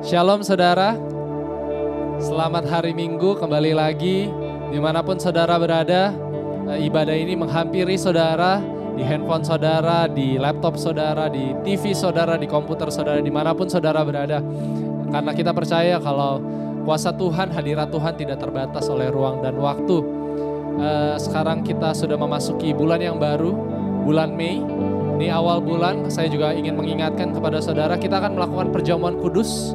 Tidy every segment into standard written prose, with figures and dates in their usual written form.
Shalom saudara, selamat hari Minggu kembali lagi. Dimanapun saudara berada, ibadah ini menghampiri saudara, di handphone saudara, di laptop saudara, di TV saudara, di komputer saudara, dimanapun saudara berada. Karena kita percaya kalau kuasa Tuhan, hadirat Tuhan tidak terbatas oleh ruang dan waktu. Sekarang kita sudah memasuki bulan yang baru, bulan Mei. Ini awal bulan, saya juga ingin mengingatkan kepada saudara, kita akan melakukan perjamuan kudus.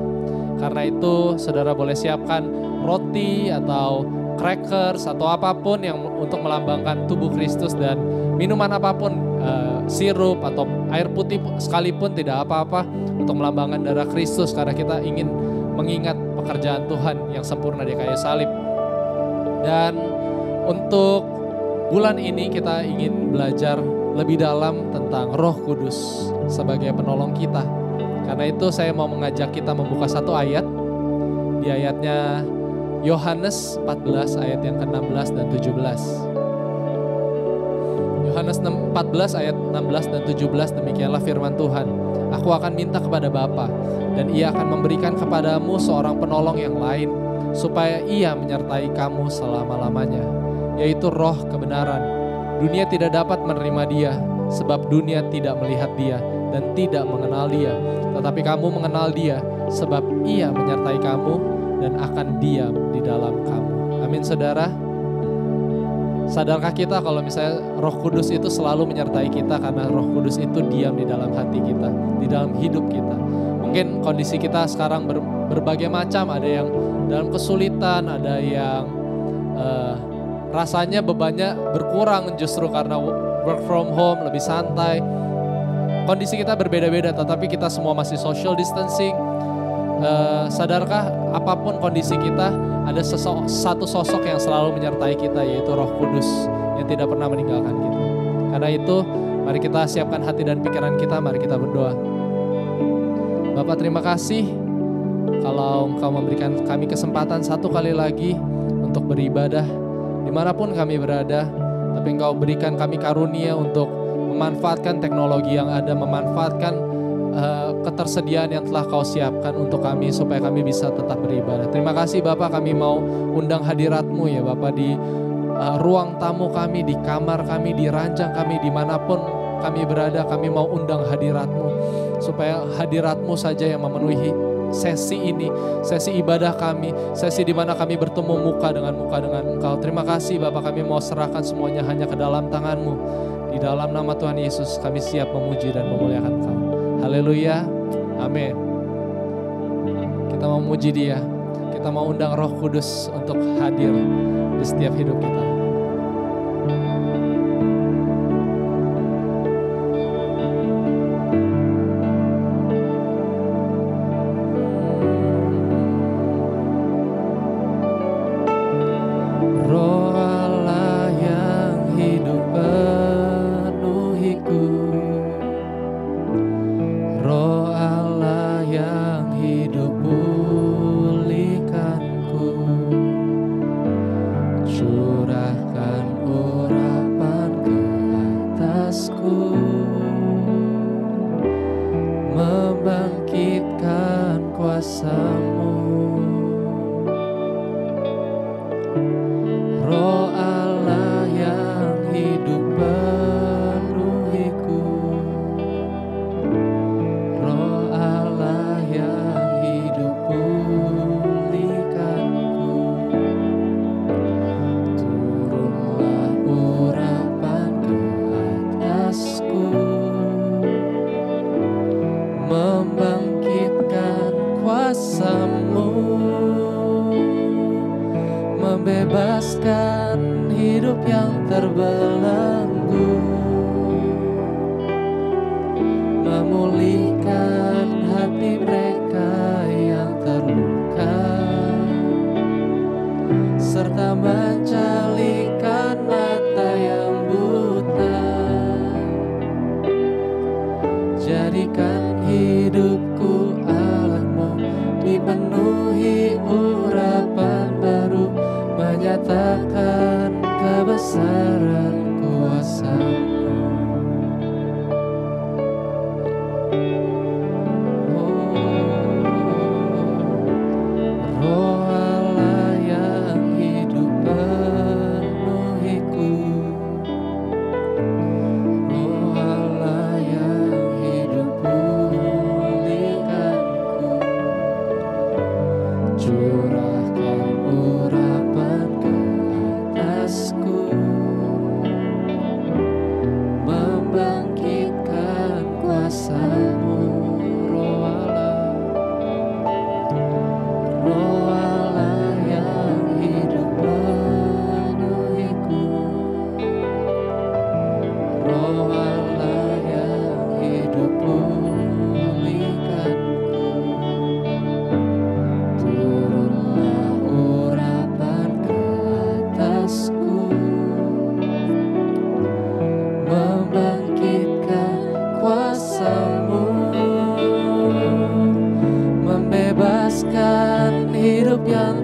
Karena itu saudara boleh siapkan roti atau crackers atau apapun yang untuk melambangkan tubuh Kristus, dan minuman apapun, sirup atau air putih sekalipun tidak apa-apa untuk melambangkan darah Kristus, karena kita ingin mengingat pekerjaan Tuhan yang sempurna di kayu salib. Dan untuk bulan ini kita ingin belajar lebih dalam tentang Roh Kudus sebagai penolong kita. Karena itu saya mau mengajak kita membuka satu ayat, di ayatnya Yohanes 14 ayat yang ke-16 dan 17. Yohanes 14 ayat 16 dan 17, demikianlah firman Tuhan. Aku akan minta kepada Bapa, dan ia akan memberikan kepadamu seorang penolong yang lain, supaya ia menyertai kamu selama-lamanya, yaitu Roh kebenaran. Dunia tidak dapat menerima dia, sebab dunia tidak melihat dia dan tidak mengenal dia. Tetapi kamu mengenal dia, sebab ia menyertai kamu dan akan diam di dalam kamu. Amin saudara. Sadarkah kita kalau misalnya Roh Kudus itu selalu menyertai kita, karena Roh Kudus itu diam di dalam hati kita, di dalam hidup kita. Mungkin kondisi kita sekarang berbagai macam, ada yang dalam kesulitan, ada yang rasanya bebannya berkurang justru karena work from home, lebih santai. Kondisi kita berbeda-beda, tetapi kita semua masih social distancing. Sadarkah apapun kondisi kita, ada satu sosok yang selalu menyertai kita, yaitu Roh Kudus yang tidak pernah meninggalkan kita. Karena itu mari kita siapkan hati dan pikiran kita, mari kita berdoa. Bapak, terima kasih kalau Engkau memberikan kami kesempatan satu kali lagi untuk beribadah dimanapun kami berada. Tapi Engkau berikan kami karunia untuk memanfaatkan teknologi yang ada, memanfaatkan ketersediaan yang telah Kau siapkan untuk kami supaya kami bisa tetap beribadah. Terima kasih Bapak, kami mau undang hadirat-Mu ya Bapak di ruang tamu kami, di kamar kami, di ranjang kami, dimanapun kami berada, kami mau undang hadirat-Mu supaya hadirat-Mu saja yang memenuhi sesi ini, sesi ibadah kami, sesi di mana kami bertemu muka dengan Engkau. Terima kasih Bapak, kami mau serahkan semuanya hanya ke dalam tangan-Mu. Di dalam nama Tuhan Yesus kami siap memuji dan memuliakan Kau. Haleluya, amin. Kita mau memuji Dia, kita mau undang Roh Kudus untuk hadir di setiap hidup kita.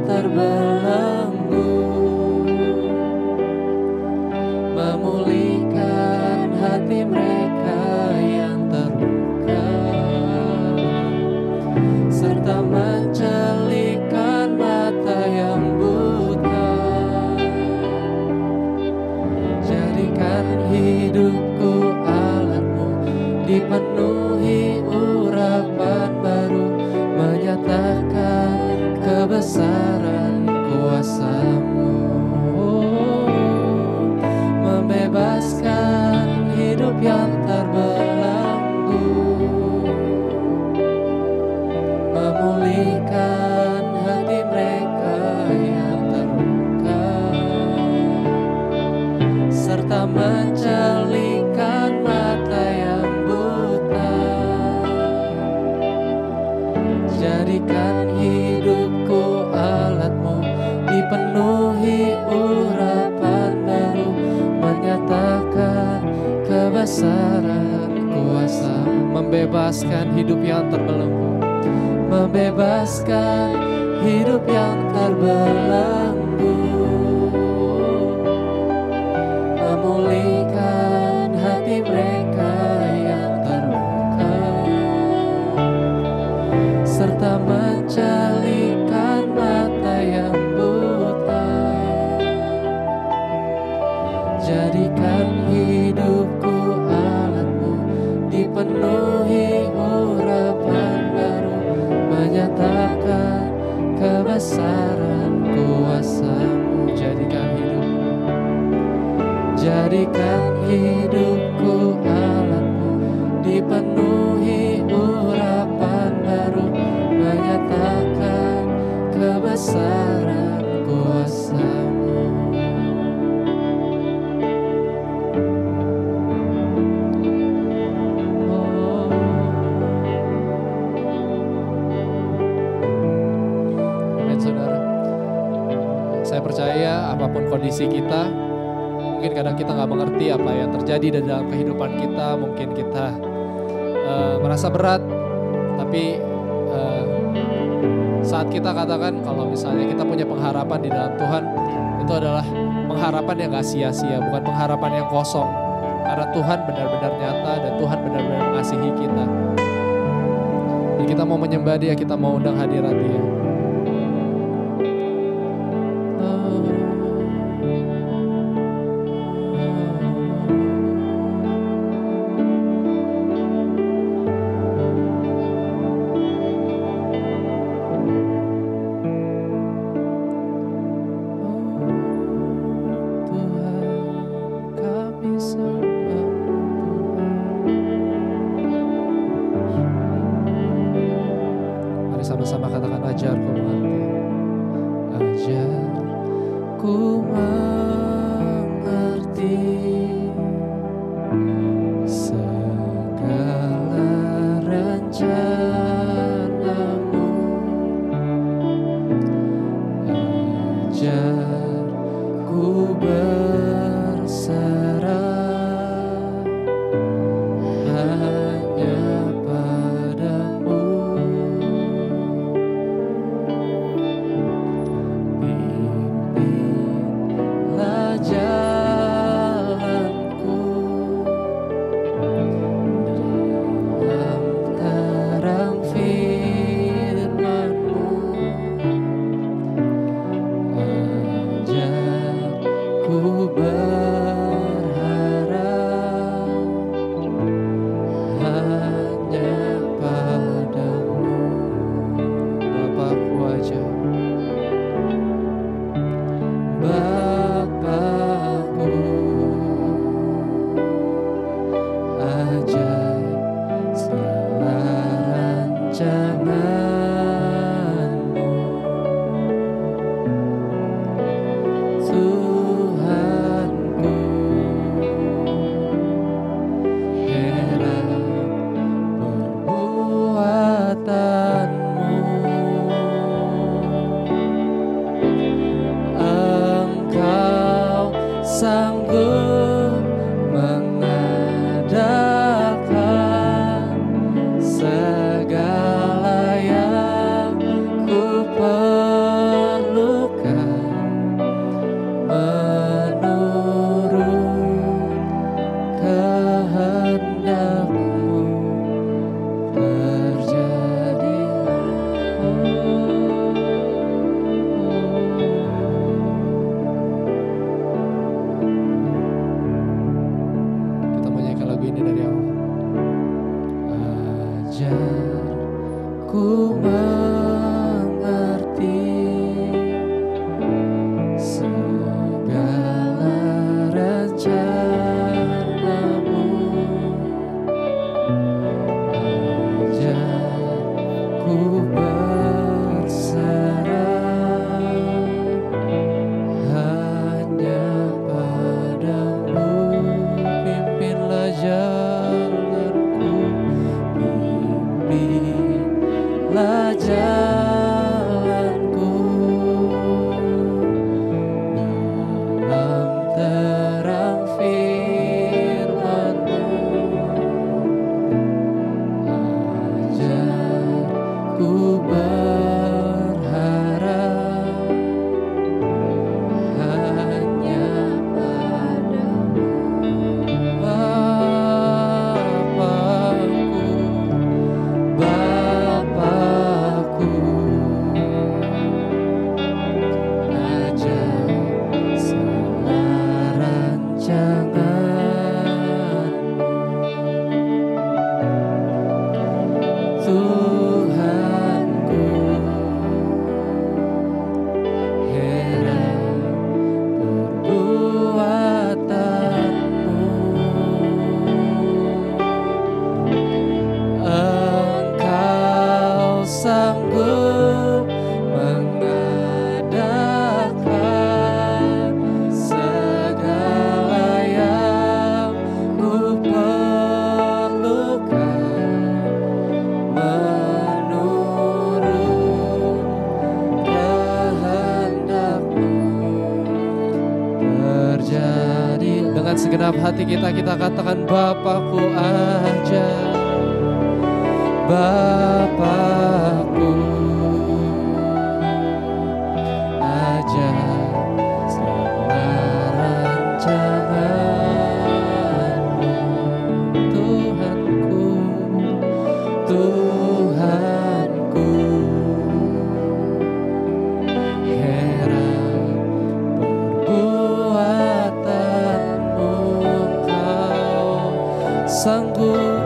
terbelenggu, memulihkan hati mereka yang terluka, serta mencelihkan mata yang buta. Jadikan hidupku alatmu, dipenuhi urapan baru, menyatakan kebesaran kuasa-Mu, membebaskan hidup yang terbelenggu, memulihkan hati mereka yang terluka, serta mencelihkan mata yang buta. Jadikan hidupku alatmu, dipenuhi urapan baru, menyatakan kebesaran kuasa, membebaskan hidup yang terbelenggu, membebaskan hidup yang terbelenggu, memulihkan hati mereka yang terluka, serta mencelihkan mata yang buta. Jadikan hidupku alatmu, dipenuhi urapan baru, menyatakan kebesaran kuasa-Mu. Jadikan hidupku alatmu, dipenuhi urapan baru, menyatakan kebesaran kuasa-Mu. Amin, saudara. Saya percaya apapun kondisi kita, mungkin kadang kita nggak mengerti apa yang terjadi di dalam kehidupan kita, mungkin kita merasa berat, tapi saat kita katakan kalau misalnya kita punya pengharapan di dalam Tuhan, itu adalah pengharapan yang gak sia-sia, bukan pengharapan yang kosong. Karena Tuhan benar-benar nyata dan Tuhan benar-benar mengasihi kita. Dan kita mau menyembah Dia, kita mau undang hadirat Dia. Sama-sama katakan, ajarku mengerti, ajarku mengerti segala rencana-Mu, ajarku berserah hanya padamu. Jalanku dalam terang firman-Mu, ajarku berharap hanya padamu. Bapakku ajar, Bapakku ajar segala rancangan-Mu, Tuhanku, heran perbuatan-Mu. Engkau sanggup mengadakan segala yang ku perlukan. dengan segenap hati kita katakan Bapakku aja, Bapakku aja segala rancanganmu, Tuhanku, Tuhanku. Heran perbuatanmu, Engkau sanggup,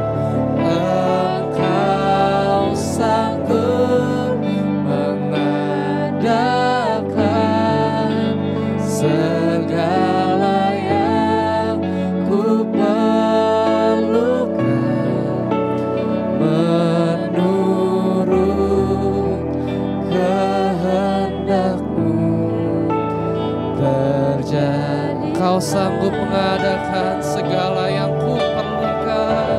Engkau sanggup mengadakan segala yang ku perlukan menurut kehendak-Mu terjadi. Engkau sanggup mengadakan segala yang ku perlukan.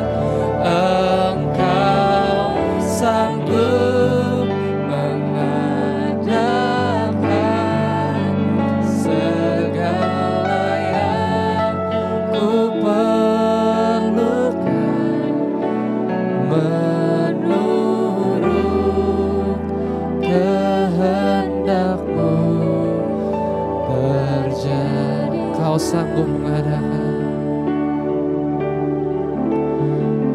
Engkau sanggup mengadakan segala yang ku perlukan menurut kehendak-Mu terjadi. Engkau sanggup mengadakan.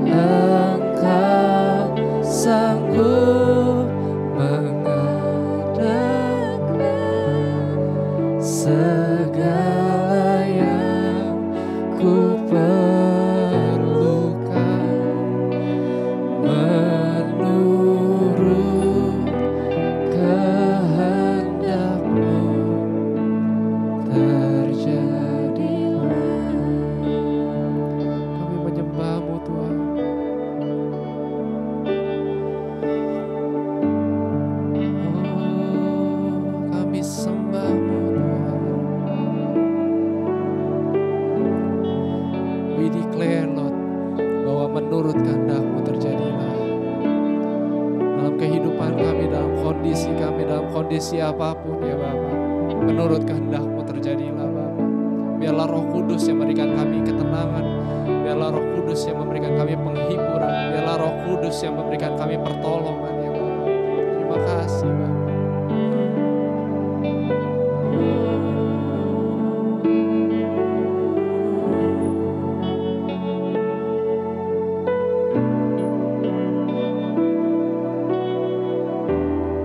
Engkau sanggup mengadakan segala yang ku perlukan menurut kehendak-Mu terjadilah. Kami menyembah-Mu Tuhan. Kami sembah-Mu Tuhan. We declare Lord bahwa menurut kehendak-Mu terjadilah dalam kehidupan kami, dalam kondisi apapun ya Bapa. Menurut kehendak-Mu terjadilah Bapa. Biarlah Roh Kudus yang memberikan kami ketenangan, biarlah Roh Kudus yang memberikan kami penghiburan, biarlah Roh Kudus yang memberikan kami pertolongan ya Bapa. Terima kasih Bapa.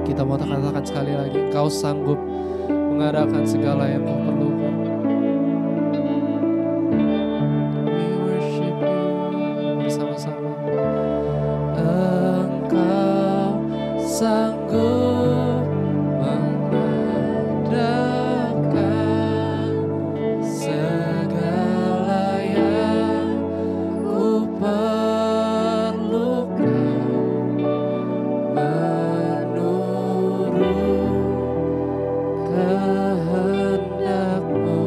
Kita mau katakan sekali lagi, Engkau sanggup mengadakan segala yang Kau perlukan. We worship You bersama-sama. Engkau sanggup mengadakan segala yang ku perlukan menurut kehendak-Mu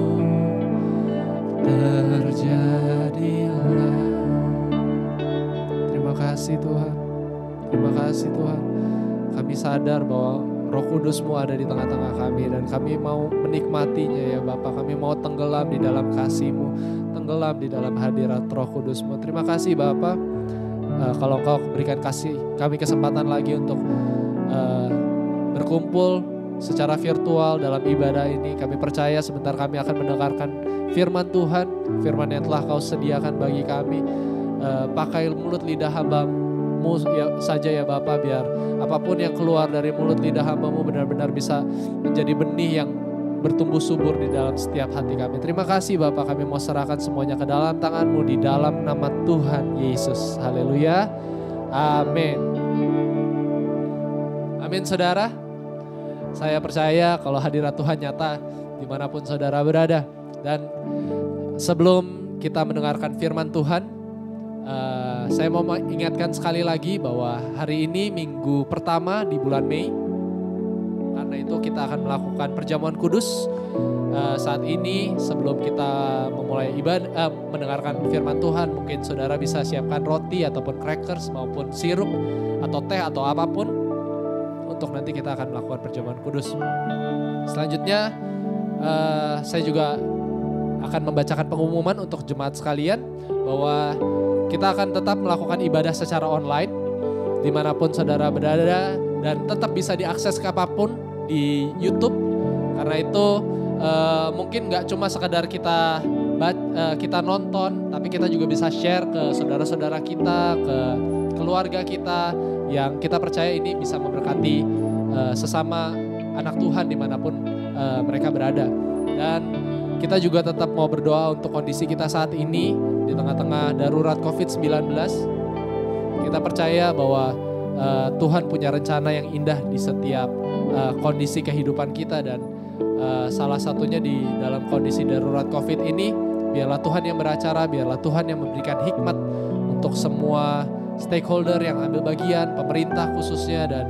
terjadilah. Terima kasih Tuhan. Terima kasih Tuhan. Kami sadar bahwa Roh Kudus-Mu ada di tengah-tengah kami dan kami mau menikmatinya ya Bapa. Kami mau tenggelam di dalam kasih-Mu, tenggelam di dalam hadirat Roh Kudus-Mu. Terima kasih Bapa. Kalau Engkau berikan kasih kami kesempatan lagi untuk berkumpul secara virtual dalam ibadah ini. Kami percaya sebentar kami akan mendengarkan firman Tuhan, firman yang telah Kau sediakan bagi kami. Pakai mulut lidah hamba-Mu saja ya Bapa, biar apapun yang keluar dari mulut lidah hamba-Mu benar-benar bisa menjadi benih yang bertumbuh subur di dalam setiap hati kami. Terima kasih Bapa, kami mau serahkan semuanya ke dalam tangan-Mu di dalam nama Tuhan Yesus. Haleluya. Amin. Amin saudara. Saya percaya kalau hadirat Tuhan nyata dimanapun saudara berada. Dan sebelum kita mendengarkan firman Tuhan, saya mau mengingatkan sekali lagi bahwa hari ini minggu pertama di bulan Mei. Karena itu kita akan melakukan perjamuan kudus. Saat ini sebelum kita memulai ibadah, mendengarkan firman Tuhan, mungkin saudara bisa siapkan roti ataupun crackers maupun sirup atau teh atau apapun untuk nanti kita akan melakukan perjamuan kudus. Selanjutnya saya juga akan membacakan pengumuman untuk jemaat sekalian bahwa kita akan tetap melakukan ibadah secara online dimanapun saudara berada dan tetap bisa diakses ke apapun di YouTube. Karena itu mungkin gak cuma sekadar kita nonton, tapi kita juga bisa share ke saudara-saudara kita, ke keluarga kita yang kita percaya ini bisa memberkati sesama anak Tuhan dimanapun mereka berada. Dan kita juga tetap mau berdoa untuk kondisi kita saat ini di tengah-tengah darurat COVID-19. Kita percaya bahwa Tuhan punya rencana yang indah di setiap kondisi kehidupan kita, dan salah satunya di dalam kondisi darurat COVID ini, biarlah Tuhan yang beracara, biarlah Tuhan yang memberikan hikmat untuk semua stakeholder yang ambil bagian, pemerintah khususnya, dan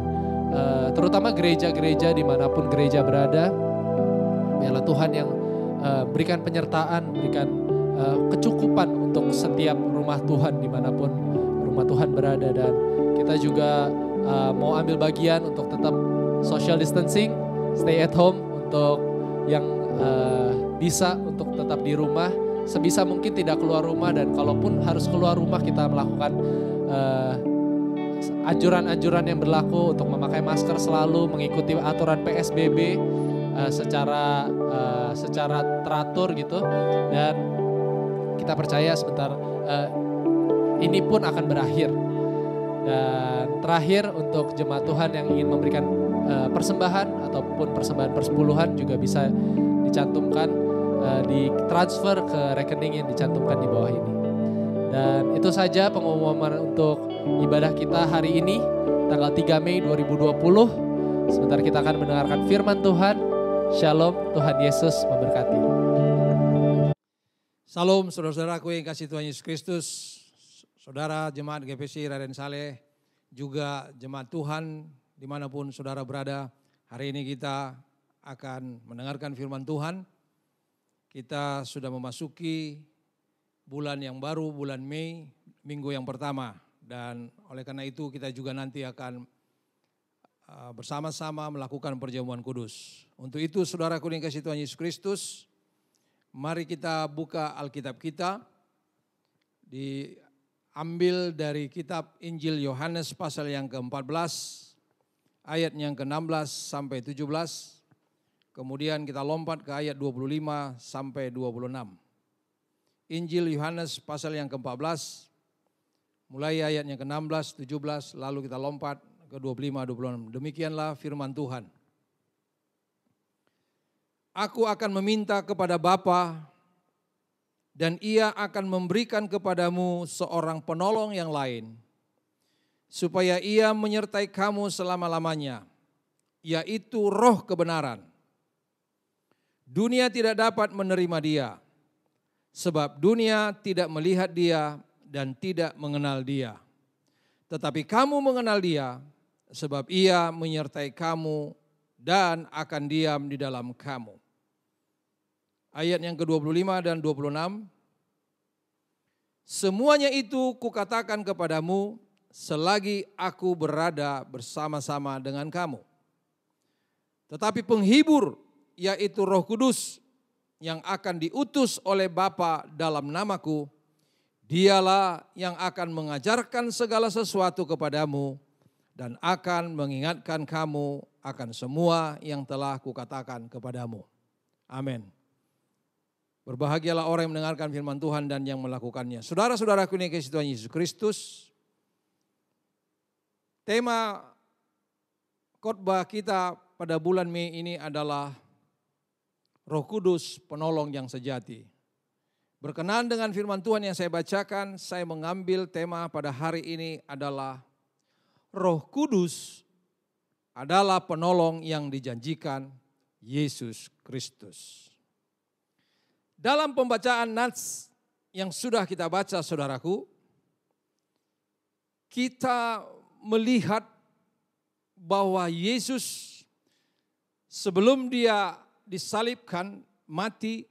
terutama gereja-gereja dimanapun gereja berada. Biarlah Tuhan yang berikan penyertaan, berikan kecukupan untuk setiap rumah Tuhan dimanapun rumah Tuhan berada. Dan kita juga mau ambil bagian untuk tetap social distancing, stay at home untuk yang bisa untuk tetap di rumah. Sebisa mungkin tidak keluar rumah, dan kalaupun harus keluar rumah kita melakukan anjuran-anjuran yang berlaku untuk memakai masker selalu, mengikuti aturan PSBB secara teratur gitu. Dan kita percaya sebentar ini pun akan berakhir. Dan terakhir untuk jemaat Tuhan yang ingin memberikan persembahan ataupun persembahan persepuluhan juga bisa dicantumkan, ditransfer ke rekening yang dicantumkan di bawah ini. Dan itu saja pengumuman untuk ibadah kita hari ini, tanggal 3 Mei 2020. Sebentar kita akan mendengarkan firman Tuhan. Shalom, Tuhan Yesus memberkati. Salam saudara-saudaraku yang kasih Tuhan Yesus Kristus, saudara jemaat GPC Raden Saleh, juga jemaat Tuhan dimanapun saudara berada. Hari ini kita akan mendengarkan firman Tuhan. Kita sudah memasuki bulan yang baru, bulan Mei, minggu yang pertama. Dan oleh karena itu kita juga nanti akan bersama-sama melakukan perjamuan kudus. Untuk itu saudaraku yang kasih Tuhan Yesus Kristus, mari kita buka Alkitab kita. Diambil dari kitab Injil Yohanes pasal yang ke-14, ayat yang ke-16 sampai 17. Kemudian kita lompat ke ayat 25 sampai 26. Injil Yohanes pasal yang ke-14, mulai ayat yang ke-16, 17, lalu kita lompat ke 25, 26. Demikianlah firman Tuhan. Aku akan meminta kepada Bapa, dan Ia akan memberikan kepadamu seorang penolong yang lain, supaya Ia menyertai kamu selama-lamanya, yaitu Roh kebenaran. Dunia tidak dapat menerima Dia, sebab dunia tidak melihat Dia dan tidak mengenal Dia. Tetapi kamu mengenal Dia, sebab Ia menyertai kamu dan akan diam di dalam kamu. Ayat yang ke-25 dan 26. Semuanya itu kukatakan kepadamu selagi aku berada bersama-sama dengan kamu. Tetapi penghibur, yaitu Roh Kudus, yang akan diutus oleh Bapa dalam namaku, Dialah yang akan mengajarkan segala sesuatu kepadamu dan akan mengingatkan kamu akan semua yang telah kukatakan kepadamu. Amin. Berbahagialah orang yang mendengarkan firman Tuhan dan yang melakukannya. Saudara-saudaraku yang dikasihi Tuhan Yesus Kristus, tema khotbah kita pada bulan Mei ini adalah Roh Kudus, penolong yang sejati. Berkenaan dengan firman Tuhan yang saya bacakan, saya mengambil tema pada hari ini adalah Roh Kudus adalah penolong yang dijanjikan Yesus Kristus. Dalam pembacaan nats yang sudah kita baca saudaraku, kita melihat bahwa Yesus sebelum Dia disalibkan, mati,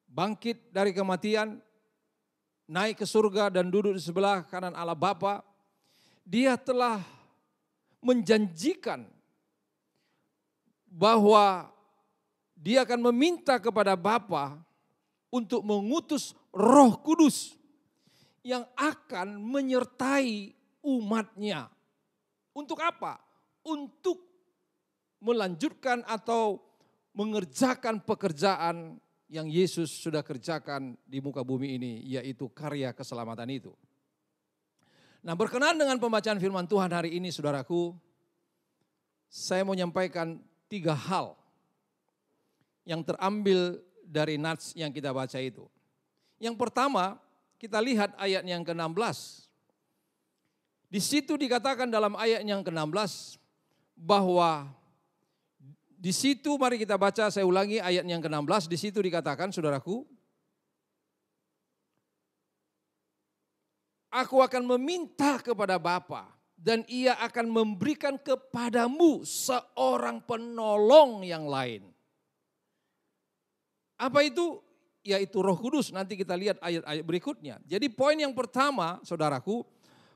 bangkit dari kematian, naik ke surga dan duduk di sebelah kanan Allah Bapa, Dia telah menjanjikan bahwa Dia akan meminta kepada Bapa untuk mengutus Roh Kudus yang akan menyertai umatnya. Untuk apa? Untuk melanjutkan atau mengerjakan pekerjaan yang Yesus sudah kerjakan di muka bumi ini, yaitu karya keselamatan itu. Nah, berkenaan dengan pembacaan firman Tuhan hari ini, saudaraku, saya mau menyampaikan 3 hal yang terambil dari nats yang kita baca itu. Yang pertama, kita lihat ayat yang ke-16. Di situ dikatakan dalam ayat yang ke-16 bahwa di situ, mari kita baca, saya ulangi ayat yang ke-16, di situ dikatakan, saudaraku, aku akan meminta kepada Bapa dan Ia akan memberikan kepadamu seorang penolong yang lain. Apa itu? Yaitu Roh Kudus. Nanti kita lihat ayat-ayat berikutnya. Jadi poin yang pertama, saudaraku,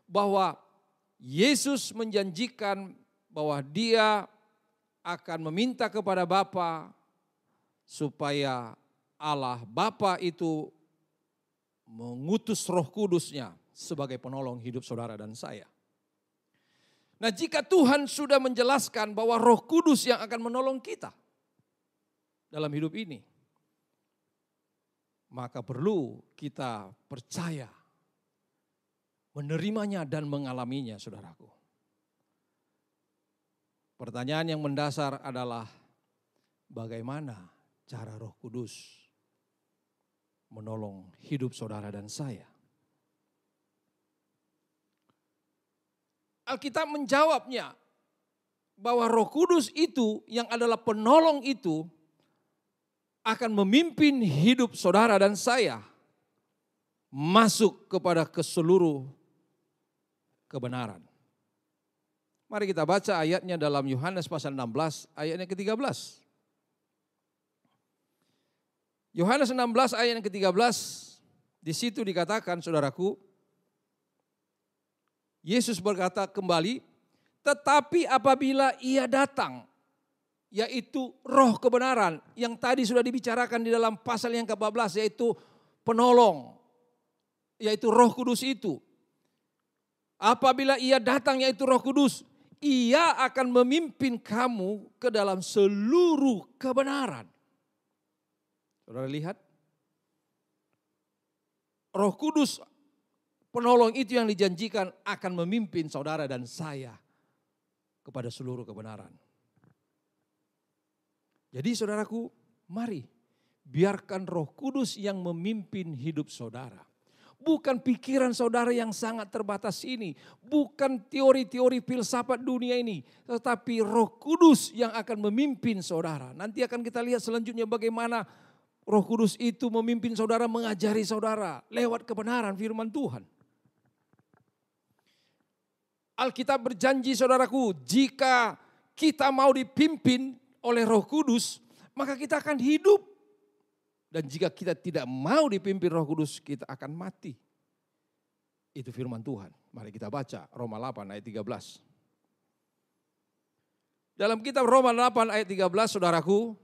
bahwa Yesus menjanjikan bahwa Dia akan meminta kepada Bapa supaya Allah Bapa itu mengutus Roh Kudus-Nya sebagai penolong hidup saudara dan saya. Nah, jika Tuhan sudah menjelaskan bahwa Roh Kudus yang akan menolong kita dalam hidup ini, maka perlu kita percaya, menerimanya dan mengalaminya, saudaraku. Pertanyaan yang mendasar adalah bagaimana cara Roh Kudus menolong hidup saudara dan saya. Alkitab menjawabnya bahwa Roh Kudus itu yang adalah penolong itu akan memimpin hidup saudara dan saya masuk kepada seluruh kebenaran. Mari kita baca ayatnya dalam Yohanes pasal 16 ayatnya ke-13. Yohanes 16 ayat yang ke-13, di situ dikatakan, saudaraku, Yesus berkata kembali, tetapi apabila Ia datang, yaitu Roh kebenaran yang tadi sudah dibicarakan di dalam pasal yang ke-14, yaitu penolong, yaitu Roh Kudus itu. Apabila Ia datang, yaitu Roh Kudus, Ia akan memimpin kamu ke dalam seluruh kebenaran. Saudara lihat, Roh Kudus penolong itu yang dijanjikan akan memimpin saudara dan saya kepada seluruh kebenaran. Jadi saudaraku, mari biarkan Roh Kudus yang memimpin hidup saudara. Bukan pikiran saudara yang sangat terbatas ini. Bukan teori-teori filsafat dunia ini. Tetapi Roh Kudus yang akan memimpin saudara. Nanti akan kita lihat selanjutnya bagaimana Roh Kudus itu memimpin saudara, mengajari saudara lewat kebenaran firman Tuhan. Alkitab berjanji, saudaraku, jika kita mau dipimpin oleh Roh Kudus, maka kita akan hidup. Dan jika kita tidak mau dipimpin Roh Kudus, kita akan mati. Itu firman Tuhan. Mari kita baca Roma 8 ayat 13. Dalam kitab Roma 8 ayat 13, saudaraku,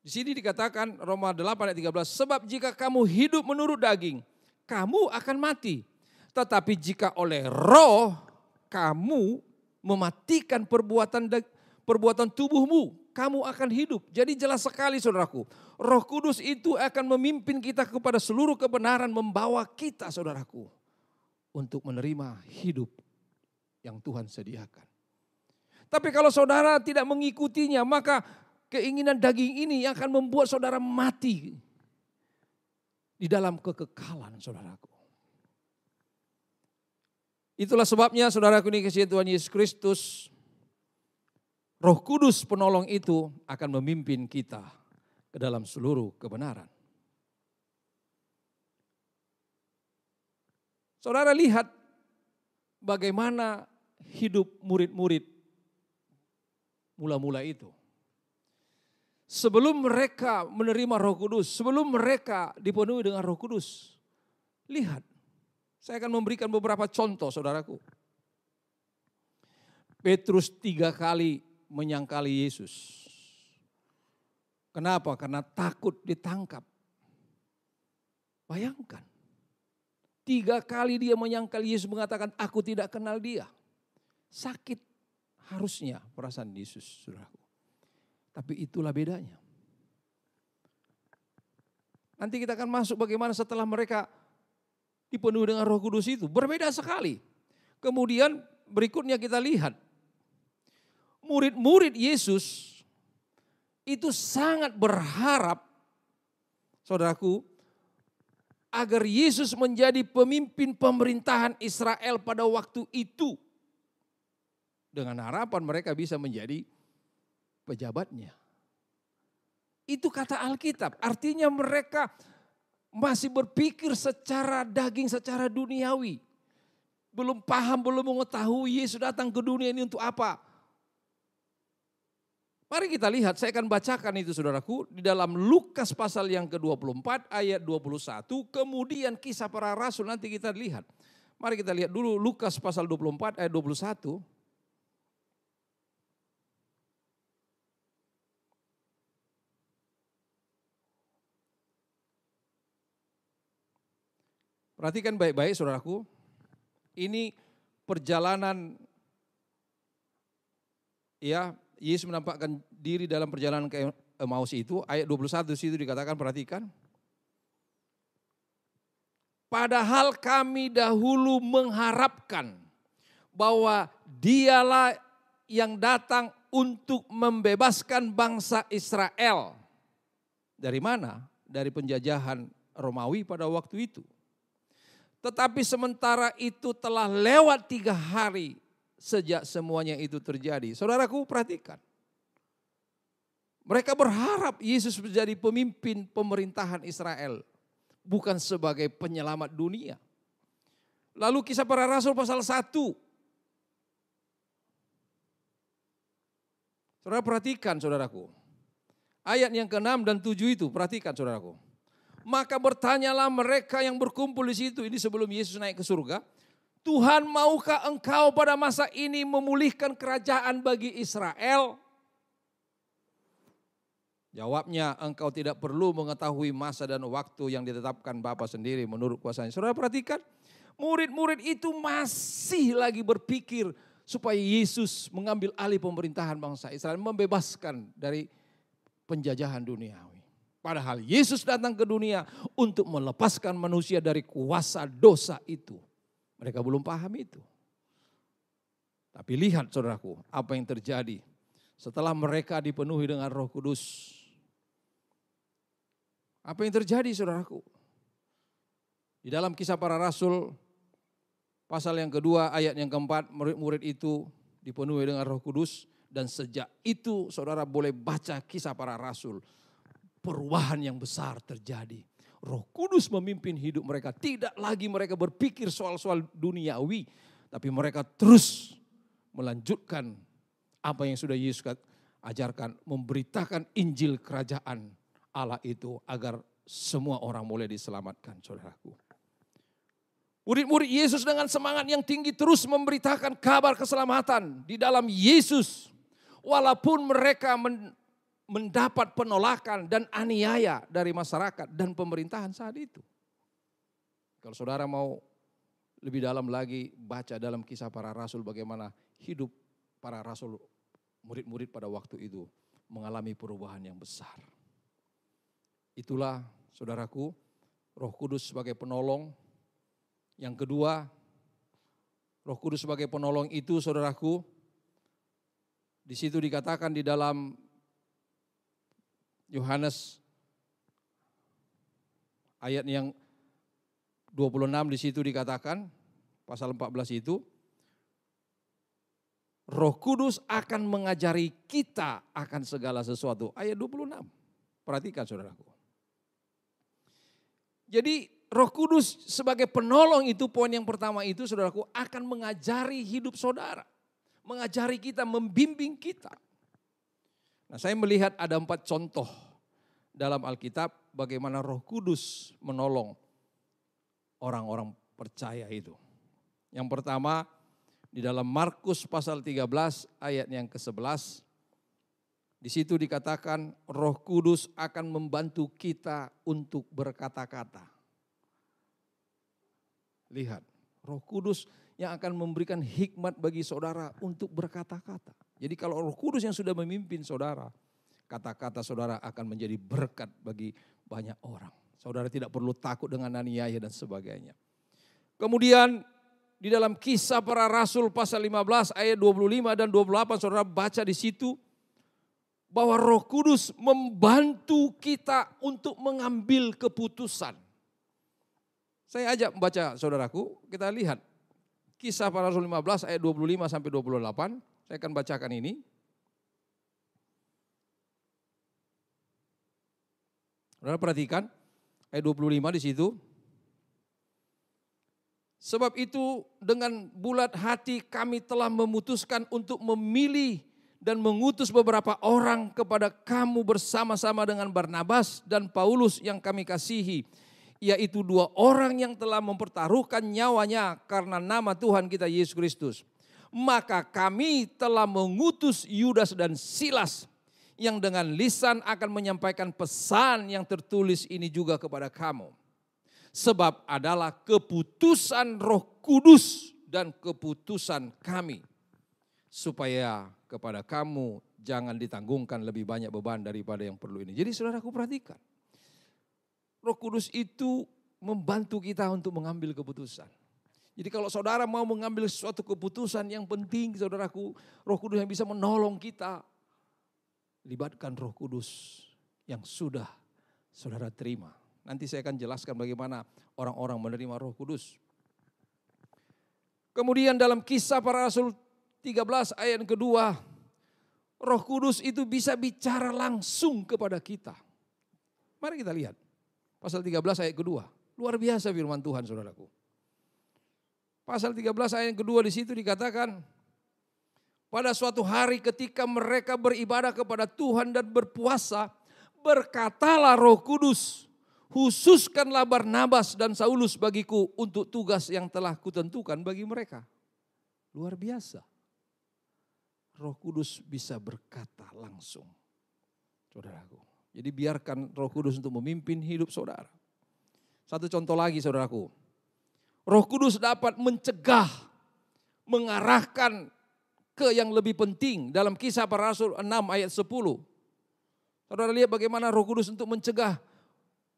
di sini dikatakan Roma 8 ayat 13, sebab jika kamu hidup menurut daging, kamu akan mati. Tetapi jika oleh Roh kamu mematikan perbuatan tubuhmu, kamu akan hidup. Jadi jelas sekali, saudaraku, Roh Kudus itu akan memimpin kita kepada seluruh kebenaran, membawa kita, saudaraku, untuk menerima hidup yang Tuhan sediakan. Tapi kalau saudara tidak mengikutinya, maka keinginan daging ini yang akan membuat saudara mati di dalam kekekalan, saudaraku. Itulah sebabnya, saudaraku, ini kasih Tuhan Yesus Kristus, Roh Kudus penolong itu akan memimpin kita ke dalam seluruh kebenaran. Saudara lihat bagaimana hidup murid-murid mula-mula itu. Sebelum mereka menerima Roh Kudus, sebelum mereka dipenuhi dengan Roh Kudus, lihat Saya akan memberikan beberapa contoh, saudaraku. Petrus 3 kali menyangkali Yesus. Kenapa? Karena takut ditangkap. Bayangkan. 3 kali dia menyangkali Yesus, mengatakan aku tidak kenal dia. Sakit harusnya perasaan Yesus, saudaraku. Tapi itulah bedanya. Nanti kita akan masuk bagaimana setelah mereka dipenuhi dengan Roh Kudus itu. Berbeda sekali. Kemudian berikutnya kita lihat. Murid-murid Yesus itu sangat berharap, saudaraku, agar Yesus menjadi pemimpin pemerintahan Israel pada waktu itu. Dengan harapan mereka bisa menjadi pejabatnya. Itu kata Alkitab, artinya mereka masih berpikir secara daging, secara duniawi. Belum paham, belum mengetahui Yesus datang ke dunia ini untuk apa. Mari kita lihat, saya akan bacakan itu saudaraku. Di dalam Lukas pasal yang ke-24 ayat 21. Kemudian kisah para rasul nanti kita lihat. Mari kita lihat dulu Lukas pasal 24 ayat 21. Perhatikan baik-baik saudaraku. Ini perjalanan, ya, Yesus menampakkan diri dalam perjalanan ke Emmaus itu. Ayat 21 situ dikatakan, perhatikan. Padahal kami dahulu mengharapkan bahwa dialah yang datang untuk membebaskan bangsa Israel. Dari mana? Dari penjajahan Romawi pada waktu itu. Tetapi sementara itu telah lewat 3 hari sejak semuanya itu terjadi. Saudaraku perhatikan. Mereka berharap Yesus menjadi pemimpin pemerintahan Israel. Bukan sebagai penyelamat dunia. Lalu kisah para rasul pasal 1. Saudara perhatikan saudaraku. Ayat yang ke-6 dan 7 itu perhatikan saudaraku. Maka bertanyalah mereka yang berkumpul di situ. Ini sebelum Yesus naik ke surga. Tuhan, maukah engkau pada masa ini memulihkan kerajaan bagi Israel? Jawabnya, engkau tidak perlu mengetahui masa dan waktu yang ditetapkan Bapa sendiri menurut kuasanya. Saudara perhatikan, murid-murid itu masih lagi berpikir supaya Yesus mengambil alih pemerintahan bangsa Israel, membebaskan dari penjajahan duniawi. Padahal Yesus datang ke dunia untuk melepaskan manusia dari kuasa dosa itu. Mereka belum paham itu. Tapi lihat saudaraku, apa yang terjadi setelah mereka dipenuhi dengan Roh Kudus. Apa yang terjadi saudaraku? Di dalam kisah para rasul, pasal yang kedua, ayat yang keempat, murid-murid itu dipenuhi dengan Roh Kudus. Dan sejak itu saudara boleh baca kisah para rasul. Perubahan yang besar terjadi. Roh Kudus memimpin hidup mereka. Tidak lagi mereka berpikir soal-soal duniawi. Tapi mereka terus melanjutkan apa yang sudah Yesus ajarkan. Memberitakan Injil kerajaan Allah itu agar semua orang boleh diselamatkan, saudaraku. Murid-murid Yesus dengan semangat yang tinggi terus memberitakan kabar keselamatan di dalam Yesus. Walaupun mereka mendapat penolakan dan aniaya dari masyarakat dan pemerintahan saat itu. Kalau saudara mau lebih dalam lagi, baca dalam kisah para rasul bagaimana hidup para rasul, murid-murid pada waktu itu mengalami perubahan yang besar. Itulah saudaraku, Roh Kudus sebagai penolong. Yang kedua, Roh Kudus sebagai penolong itu saudaraku, di situ dikatakan di dalam Yohanes ayat yang 26 di situ dikatakan, pasal 14 itu, Roh Kudus akan mengajari kita akan segala sesuatu. Ayat 26, perhatikan saudaraku. Jadi Roh Kudus sebagai penolong itu, poin yang pertama itu saudaraku, akan mengajari hidup saudara. Mengajari kita, membimbing kita. Nah, saya melihat ada 4 contoh dalam Alkitab bagaimana Roh Kudus menolong orang-orang percaya itu. Yang pertama di dalam Markus pasal 13 ayat yang ke-11. Di situ dikatakan Roh Kudus akan membantu kita untuk berkata-kata. Lihat, Roh Kudus yang akan memberikan hikmat bagi saudara untuk berkata-kata. Jadi kalau Roh Kudus yang sudah memimpin saudara, kata-kata saudara akan menjadi berkat bagi banyak orang. Saudara tidak perlu takut dengan aniaya dan sebagainya. Kemudian di dalam Kisah Para Rasul pasal 15 ayat 25 dan 28 saudara baca di situ bahwa Roh Kudus membantu kita untuk mengambil keputusan. Saya ajak membaca saudaraku, kita lihat Kisah Para Rasul 15 ayat 25 sampai 28. Saya akan bacakan ini. Saudara perhatikan ayat 25 di situ. Sebab itu dengan bulat hati kami telah memutuskan untuk memilih dan mengutus beberapa orang kepada kamu bersama-sama dengan Barnabas dan Paulus yang kami kasihi. Yaitu 2 orang yang telah mempertaruhkan nyawanya karena nama Tuhan kita Yesus Kristus. Maka kami telah mengutus Yudas dan Silas yang dengan lisan akan menyampaikan pesan yang tertulis ini juga kepada kamu. Sebab adalah keputusan Roh Kudus dan keputusan kami. Supaya kepada kamu jangan ditanggungkan lebih banyak beban daripada yang perlu ini. Jadi saudaraku perhatikan. Roh Kudus itu membantu kita untuk mengambil keputusan. Jadi kalau saudara mau mengambil suatu keputusan yang penting saudaraku, Roh Kudus yang bisa menolong kita. Libatkan Roh Kudus yang sudah saudara terima. Nanti saya akan jelaskan bagaimana orang-orang menerima Roh Kudus. Kemudian dalam Kisah Para Rasul 13 ayat yang kedua, Roh Kudus itu bisa bicara langsung kepada kita. Mari kita lihat. Pasal 13 ayat kedua. Luar biasa firman Tuhan saudaraku. Pasal 13 ayat yang kedua di situ dikatakan, pada suatu hari ketika mereka beribadah kepada Tuhan dan berpuasa, berkatalah Roh Kudus, khususkanlah Barnabas dan Saulus bagiku untuk tugas yang telah kutentukan bagi mereka. Luar biasa. Roh Kudus bisa berkata langsung. Saudaraku. Jadi biarkan Roh Kudus untuk memimpin hidup saudara. Satu contoh lagi saudaraku. Roh Kudus dapat mencegah, mengarahkan ke yang lebih penting dalam Kisah Para Rasul 6 ayat 10. Saudara lihat bagaimana Roh Kudus untuk mencegah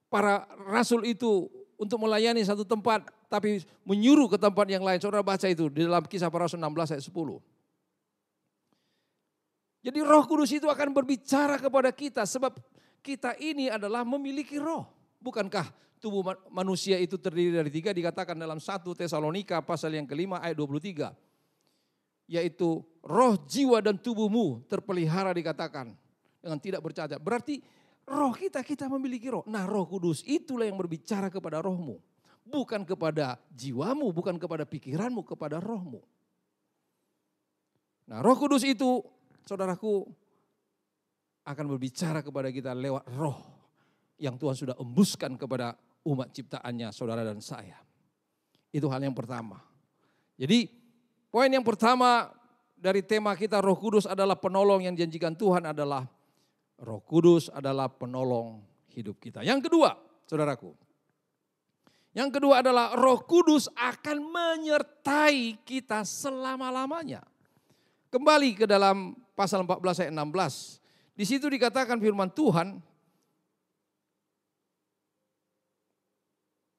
para rasul itu untuk melayani satu tempat tapi menyuruh ke tempat yang lain. Saudara baca itu di dalam Kisah Para Rasul 16 ayat 10. Jadi Roh Kudus itu akan berbicara kepada kita sebab kita ini adalah memiliki roh. Bukankah tubuh manusia itu terdiri dari 3 dikatakan dalam 1 Tesalonika pasal yang ke-5 ayat 23. Yaitu roh, jiwa dan tubuhmu terpelihara dikatakan dengan tidak bercacat. Berarti roh kita memiliki roh. Nah Roh Kudus itulah yang berbicara kepada rohmu. Bukan kepada jiwamu, bukan kepada pikiranmu, kepada rohmu. Nah Roh Kudus itu saudaraku akan berbicara kepada kita lewat roh yang Tuhan sudah embuskan kepada umat ciptaannya saudara dan saya. Itu hal yang pertama. Jadi poin yang pertama dari tema kita Roh Kudus adalah penolong yang dijanjikan Tuhan adalah Roh Kudus adalah penolong hidup kita. Yang kedua, saudaraku. Yang kedua adalah Roh Kudus akan menyertai kita selama-lamanya. Kembali ke dalam pasal 14 ayat 16. Di situ dikatakan firman Tuhan.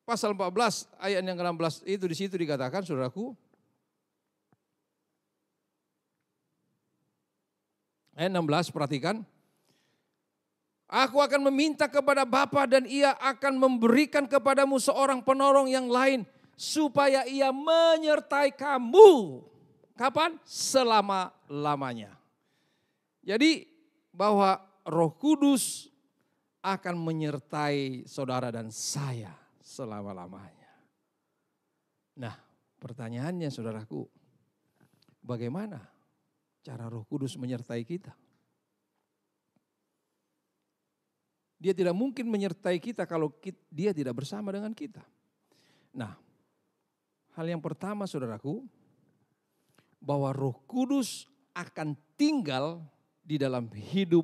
Pasal 14 ayat yang ke-16 itu di situ dikatakan saudaraku. Ayat 16 perhatikan. Aku akan meminta kepada Bapa dan ia akan memberikan kepadamu seorang penolong yang lain. Supaya ia menyertai kamu. Kapan? Selama-lamanya. Jadi bahwa Roh Kudus akan menyertai saudara dan saya selama-lamanya. Nah pertanyaannya saudaraku. Bagaimana cara Roh Kudus menyertai kita? Dia tidak mungkin menyertai kita kalau dia tidak bersama dengan kita. Nah, Hal yang pertama saudaraku, bahwa Roh Kudus akan tinggal di dalam hidup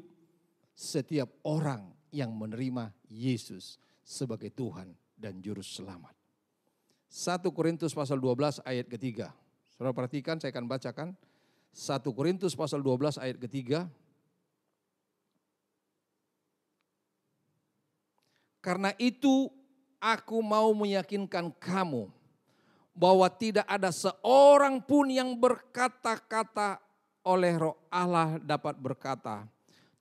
setiap orang yang menerima Yesus sebagai Tuhan dan Juru Selamat. 1 Korintus pasal 12 ayat ketiga. Saudara perhatikan, saya akan bacakan. 1 Korintus pasal 12 ayat ketiga. Karena itu aku mau meyakinkan kamu bahwa tidak ada seorang pun yang berkata-kata oleh Roh Allah dapat berkata,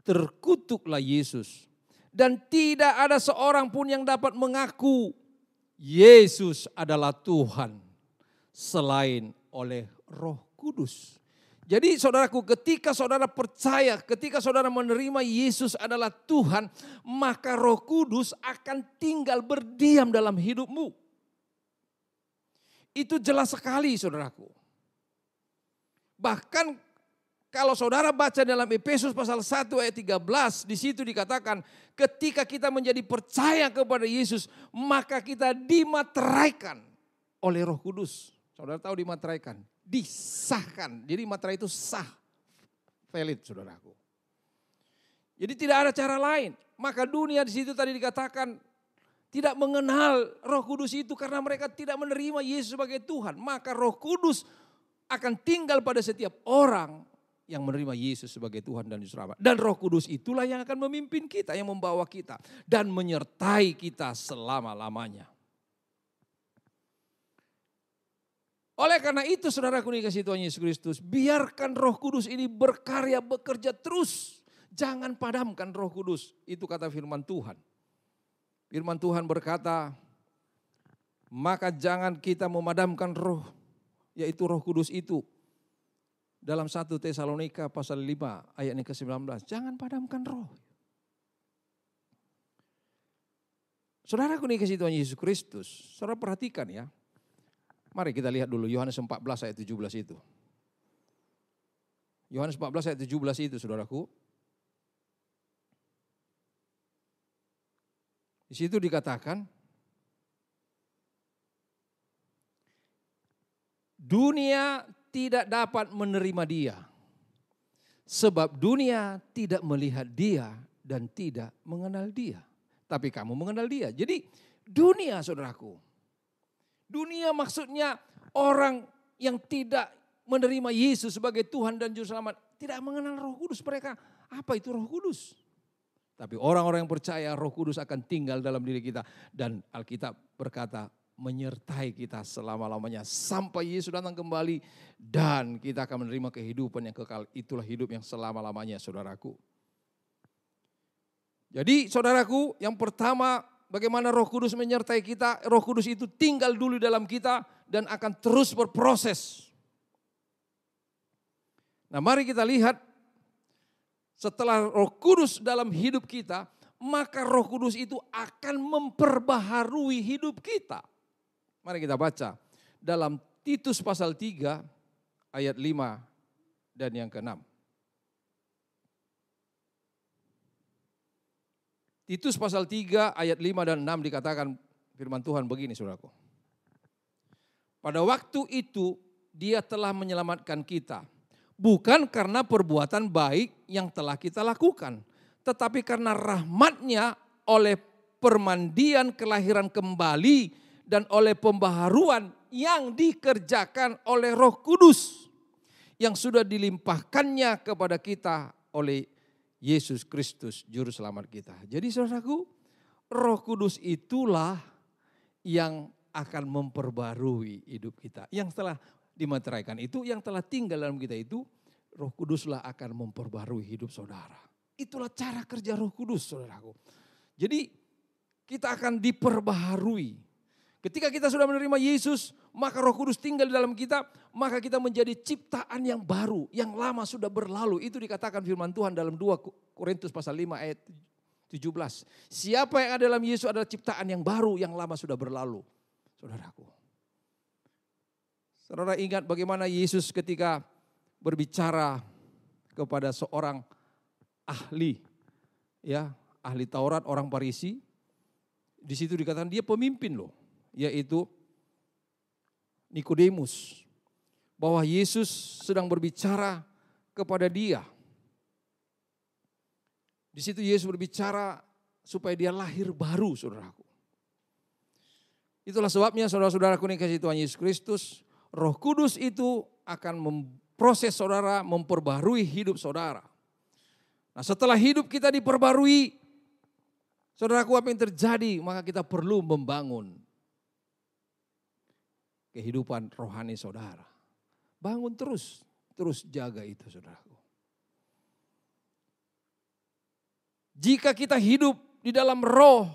terkutuklah Yesus. Dan tidak ada seorang pun yang dapat mengaku Yesus adalah Tuhan selain oleh Roh Kudus. Jadi saudaraku, ketika saudara percaya, ketika saudara menerima Yesus adalah Tuhan, maka Roh Kudus akan tinggal berdiam dalam hidupmu. Itu jelas sekali saudaraku. Bahkan kalau saudara baca dalam Efesus pasal 1 ayat 13, di situ dikatakan ketika kita menjadi percaya kepada Yesus, maka kita dimateraikan oleh Roh Kudus. Saudara tahu dimateraikan? Disahkan. Jadi materai itu sah, valid saudaraku. Jadi tidak ada cara lain. Maka dunia di situ tadi dikatakan tidak mengenal Roh Kudus itu karena mereka tidak menerima Yesus sebagai Tuhan. Maka Roh Kudus akan tinggal pada setiap orang yang menerima Yesus sebagai Tuhan dan Juru Selamat. Dan Roh Kudus itulah yang akan memimpin kita, yang membawa kita dan menyertai kita selama-lamanya. Oleh karena itu saudaraku dikasihi Tuhan Yesus Kristus, biarkan Roh Kudus ini berkarya, bekerja terus. Jangan padamkan Roh Kudus, itu kata firman Tuhan. Firman Tuhan berkata, maka jangan kita memadamkan roh, yaitu Roh Kudus itu. Dalam 1 Tesalonika pasal 5 ayat yang ke-19, jangan padamkan roh. Saudaraku dikasihi Tuhan Yesus Kristus, saudara perhatikan ya. Mari kita lihat dulu Yohanes 14 ayat 17 itu. Yohanes 14 ayat 17 itu saudaraku. Di situ dikatakan, dunia tidak dapat menerima dia. Sebab dunia tidak melihat dia dan tidak mengenal dia. Tapi kamu mengenal dia. Jadi dunia saudaraku. Dunia maksudnya orang yang tidak menerima Yesus sebagai Tuhan dan Juru Selamat. Tidak mengenal Roh Kudus. Mereka, apa itu Roh Kudus? Tapi orang-orang yang percaya Roh Kudus akan tinggal dalam diri kita. Dan Alkitab berkata menyertai kita selama-lamanya. Sampai Yesus datang kembali dan kita akan menerima kehidupan yang kekal. Itulah hidup yang selama-lamanya saudaraku. Jadi saudaraku, yang pertama bagaimana Roh Kudus menyertai kita. Roh Kudus itu tinggal dulu dalam kita dan akan terus berproses. Nah mari kita lihat setelah Roh Kudus dalam hidup kita, maka Roh Kudus itu akan memperbaharui hidup kita. Mari kita baca dalam Titus pasal 3 ayat 5 dan yang ke-6. Titus pasal 3 ayat 5 dan 6 dikatakan firman Tuhan begini saudaraku. Pada waktu itu dia telah menyelamatkan kita. Bukan karena perbuatan baik yang telah kita lakukan. Tetapi karena rahmat-Nya oleh permandian kelahiran kembali dan oleh pembaharuan yang dikerjakan oleh Roh Kudus. Yang sudah dilimpahkannya kepada kita oleh Yesus Kristus Juru Selamat kita. Jadi saudaraku, Roh Kudus itulah yang akan memperbarui hidup kita. Yang telah dimateraikan itu, yang telah tinggal dalam kita itu, Roh Kuduslah akan memperbarui hidup saudara. Itulah cara kerja Roh Kudus saudaraku. Jadi kita akan diperbaharui. Ketika kita sudah menerima Yesus, maka Roh Kudus tinggal di dalam kita, maka kita menjadi ciptaan yang baru, yang lama sudah berlalu. Itu dikatakan firman Tuhan dalam 2 Korintus pasal 5 ayat 17. Siapa yang ada dalam Yesus adalah ciptaan yang baru, yang lama sudah berlalu. Saudaraku. Saudara ingat bagaimana Yesus ketika berbicara kepada seorang ahli, ya, ahli Taurat, orang Farisi. Di situ dikatakan dia pemimpin loh. Yaitu Nikodemus bahwa Yesus sedang berbicara kepada dia. Di situ Yesus berbicara supaya dia lahir baru, saudaraku. Itulah sebabnya saudara-saudaraku yang dikasihi Tuhan Yesus Kristus, Roh Kudus itu akan memproses saudara, memperbarui hidup saudara. Nah, setelah hidup kita diperbarui, saudaraku, apa yang terjadi? Maka kita perlu membangun kehidupan rohani saudara. Bangun terus jaga itu, saudaraku. Jika kita hidup di dalam roh,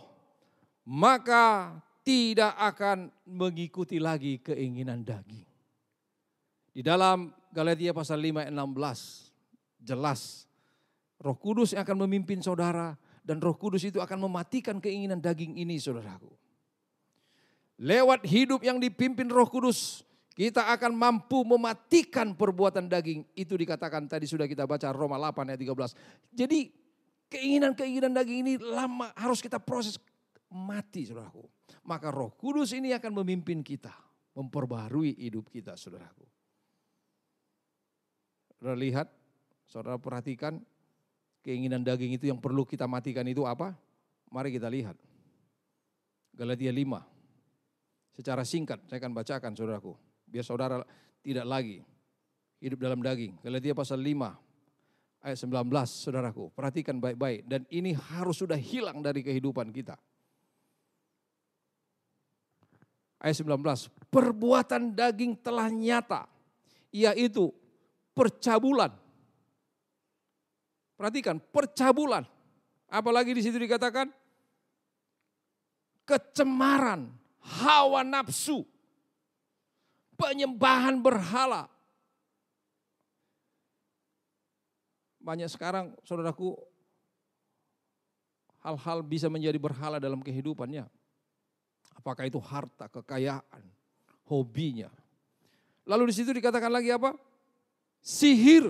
maka tidak akan mengikuti lagi keinginan daging. Di dalam Galatia pasal 5 ayat 16 jelas Roh Kudus yang akan memimpin saudara dan Roh Kudus itu akan mematikan keinginan daging ini, saudaraku. Lewat hidup yang dipimpin Roh Kudus, kita akan mampu mematikan perbuatan daging. Itu dikatakan tadi sudah kita baca Roma 8 ayat 13. Jadi keinginan-keinginan daging ini lama harus kita proses mati, saudaraku. Maka Roh Kudus ini akan memimpin kita, memperbarui hidup kita, saudaraku. Saudara lihat, saudara perhatikan keinginan daging itu yang perlu kita matikan itu apa? Mari kita lihat. Galatia 5. Secara singkat saya akan bacakan, saudaraku. Biar saudara tidak lagi hidup dalam daging. Galatia pasal 5 ayat 19, saudaraku. Perhatikan baik-baik. Dan ini harus sudah hilang dari kehidupan kita. Ayat 19, perbuatan daging telah nyata, yaitu percabulan. Perhatikan, percabulan. Apalagi di situ dikatakan kecemaran, hawa nafsu, penyembahan berhala. Banyak sekarang, saudaraku, hal-hal bisa menjadi berhala dalam kehidupannya. Apakah itu harta, kekayaan, hobinya. Lalu di situ dikatakan lagi apa? Sihir,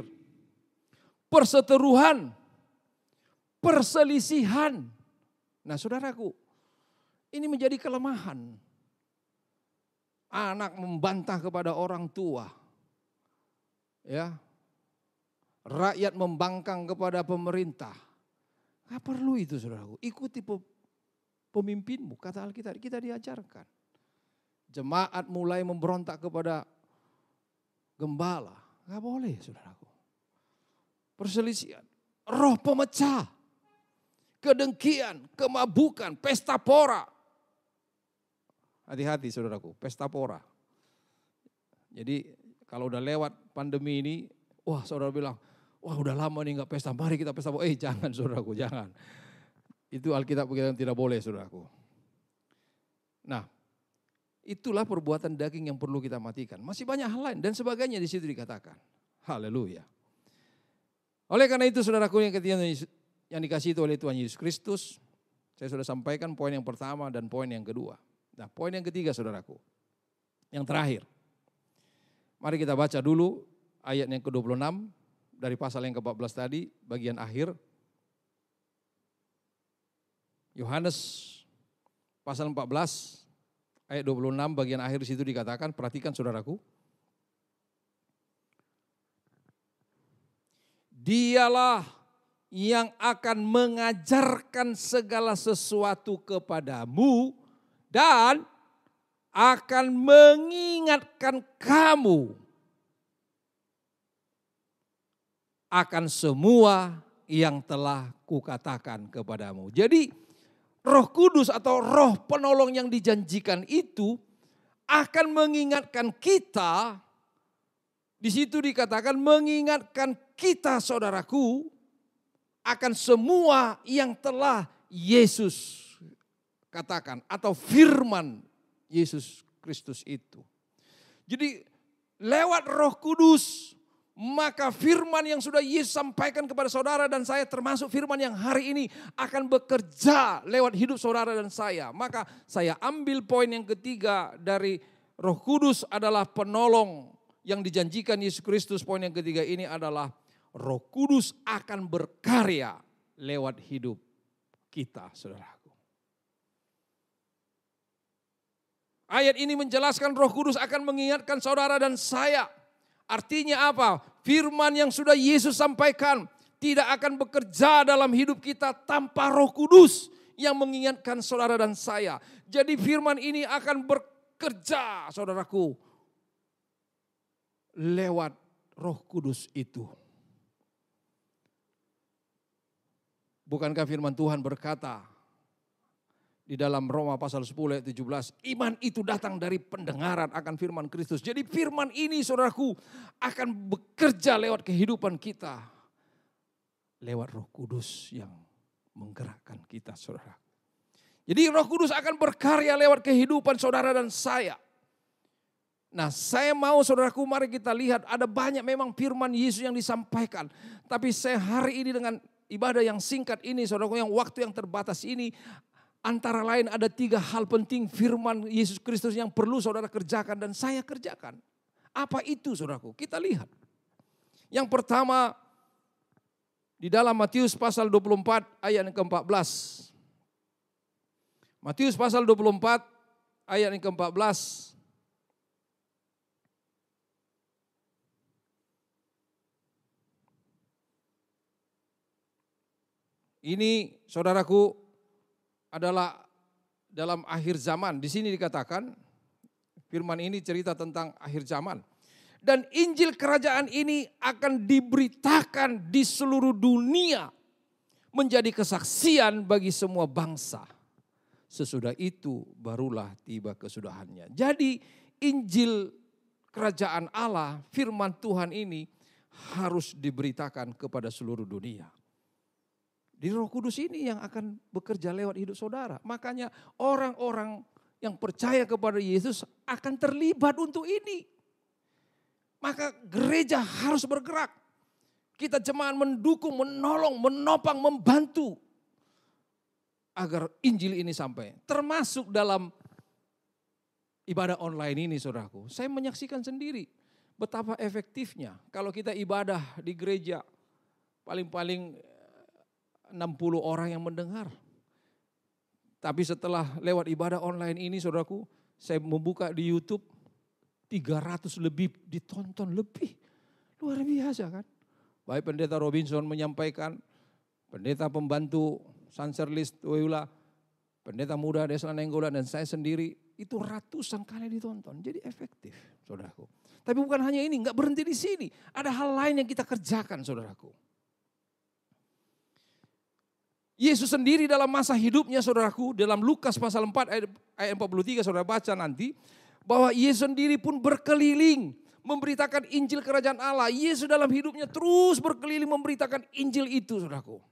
perseteruan, perselisihan. Nah, saudaraku, ini menjadi kelemahan. Anak membantah kepada orang tua. Ya. Rakyat membangkang kepada pemerintah. Gak perlu itu, saudaraku. Ikuti pemimpinmu, kata Alkitab, kita diajarkan. Jemaat mulai memberontak kepada gembala. Gak boleh, saudaraku. Perselisihan, roh pemecah, kedengkian, kemabukan, pesta pora. Hati-hati, saudaraku, pesta pora. Jadi kalau udah lewat pandemi ini, wah, saudara bilang, wah, udah lama nih gak pesta, mari kita pesta pora. Jangan, saudaraku, jangan. Itu Alkitab yang tidak boleh, saudaraku. Nah, itulah perbuatan daging yang perlu kita matikan. Masih banyak hal lain dan sebagainya di situ dikatakan. Haleluya. Oleh karena itu, saudaraku yang dikasihi oleh Tuhan Yesus Kristus, saya sudah sampaikan poin yang pertama dan poin yang kedua. Nah, poin yang ketiga, saudaraku, yang terakhir. Mari kita baca dulu ayat yang ke-26 dari pasal yang ke-14 tadi, bagian akhir. Yohanes pasal 14 ayat 26 bagian akhir di situ dikatakan, perhatikan, saudaraku. Dialah yang akan mengajarkan segala sesuatu kepadamu dan akan mengingatkan kamu akan semua yang telah kukatakan kepadamu. Jadi Roh Kudus atau roh penolong yang dijanjikan itu akan mengingatkan kita. Di situ dikatakan mengingatkan kita, saudaraku, akan semua yang telah Yesus katakan atau firman Yesus Kristus itu. Jadi lewat Roh Kudus, maka firman yang sudah Yesus sampaikan kepada saudara dan saya, termasuk firman yang hari ini akan bekerja lewat hidup saudara dan saya. Maka saya ambil poin yang ketiga dari Roh Kudus adalah penolong yang dijanjikan Yesus Kristus. Poin yang ketiga ini adalah Roh Kudus akan berkarya lewat hidup kita, saudaraku. Ayat ini menjelaskan Roh Kudus akan mengingatkan saudara dan saya. Artinya apa? Firman yang sudah Yesus sampaikan tidak akan bekerja dalam hidup kita tanpa Roh Kudus yang mengingatkan saudara dan saya. Jadi firman ini akan bekerja, saudaraku, lewat Roh Kudus itu. Bukankah firman Tuhan berkata di dalam Roma pasal 10 ayat 17, iman itu datang dari pendengaran akan firman Kristus. Jadi firman ini, saudaraku, akan bekerja lewat kehidupan kita. Lewat Roh Kudus yang menggerakkan kita, saudara. Jadi Roh Kudus akan berkarya lewat kehidupan saudara dan saya. Nah, saya mau, saudaraku, mari kita lihat ada banyak memang firman Yesus yang disampaikan. Tapi saya hari ini dengan ibadah yang singkat ini, saudaraku, yang waktu yang terbatas ini, antara lain ada 3 hal penting firman Yesus Kristus yang perlu saudara kerjakan dan saya kerjakan. Apa itu, saudaraku? Kita lihat. Yang pertama, di dalam Matius pasal 24 ayat yang ke-14. Matius pasal 24 ayat yang ke-14. Ini, saudaraku, adalah dalam akhir zaman. Di sini dikatakan, firman ini cerita tentang akhir zaman. Dan Injil kerajaan ini akan diberitakan di seluruh dunia. Menjadi kesaksian bagi semua bangsa. Sesudah itu barulah tiba kesudahannya. Jadi Injil kerajaan Allah, firman Tuhan ini harus diberitakan kepada seluruh dunia. Di Roh Kudus ini yang akan bekerja lewat hidup saudara. Makanya orang-orang yang percaya kepada Yesus akan terlibat untuk ini. Maka gereja harus bergerak. Kita jemaat mendukung, menolong, menopang, membantu. Agar Injil ini sampai. Termasuk dalam ibadah online ini, saudaraku. Saya menyaksikan sendiri betapa efektifnya. Kalau kita ibadah di gereja, paling-paling 60 orang yang mendengar. Tapi setelah lewat ibadah online ini, saudaraku, saya membuka di YouTube 300 lebih ditonton lebih. Luar biasa kan? Baik pendeta Robinson menyampaikan, pendeta pembantu Sanserlis Weula, pendeta muda Desa Nenggolan dan saya sendiri itu ratusan kali ditonton. Jadi efektif, saudaraku. Tapi bukan hanya ini, enggak berhenti di sini. Ada hal lain yang kita kerjakan, saudaraku. Yesus sendiri dalam masa hidupnya, saudaraku, dalam Lukas pasal 4 ayat 43 saudara baca nanti, bahwa Yesus sendiri pun berkeliling memberitakan Injil kerajaan Allah. Yesus dalam hidupnya terus berkeliling memberitakan Injil itu, saudaraku.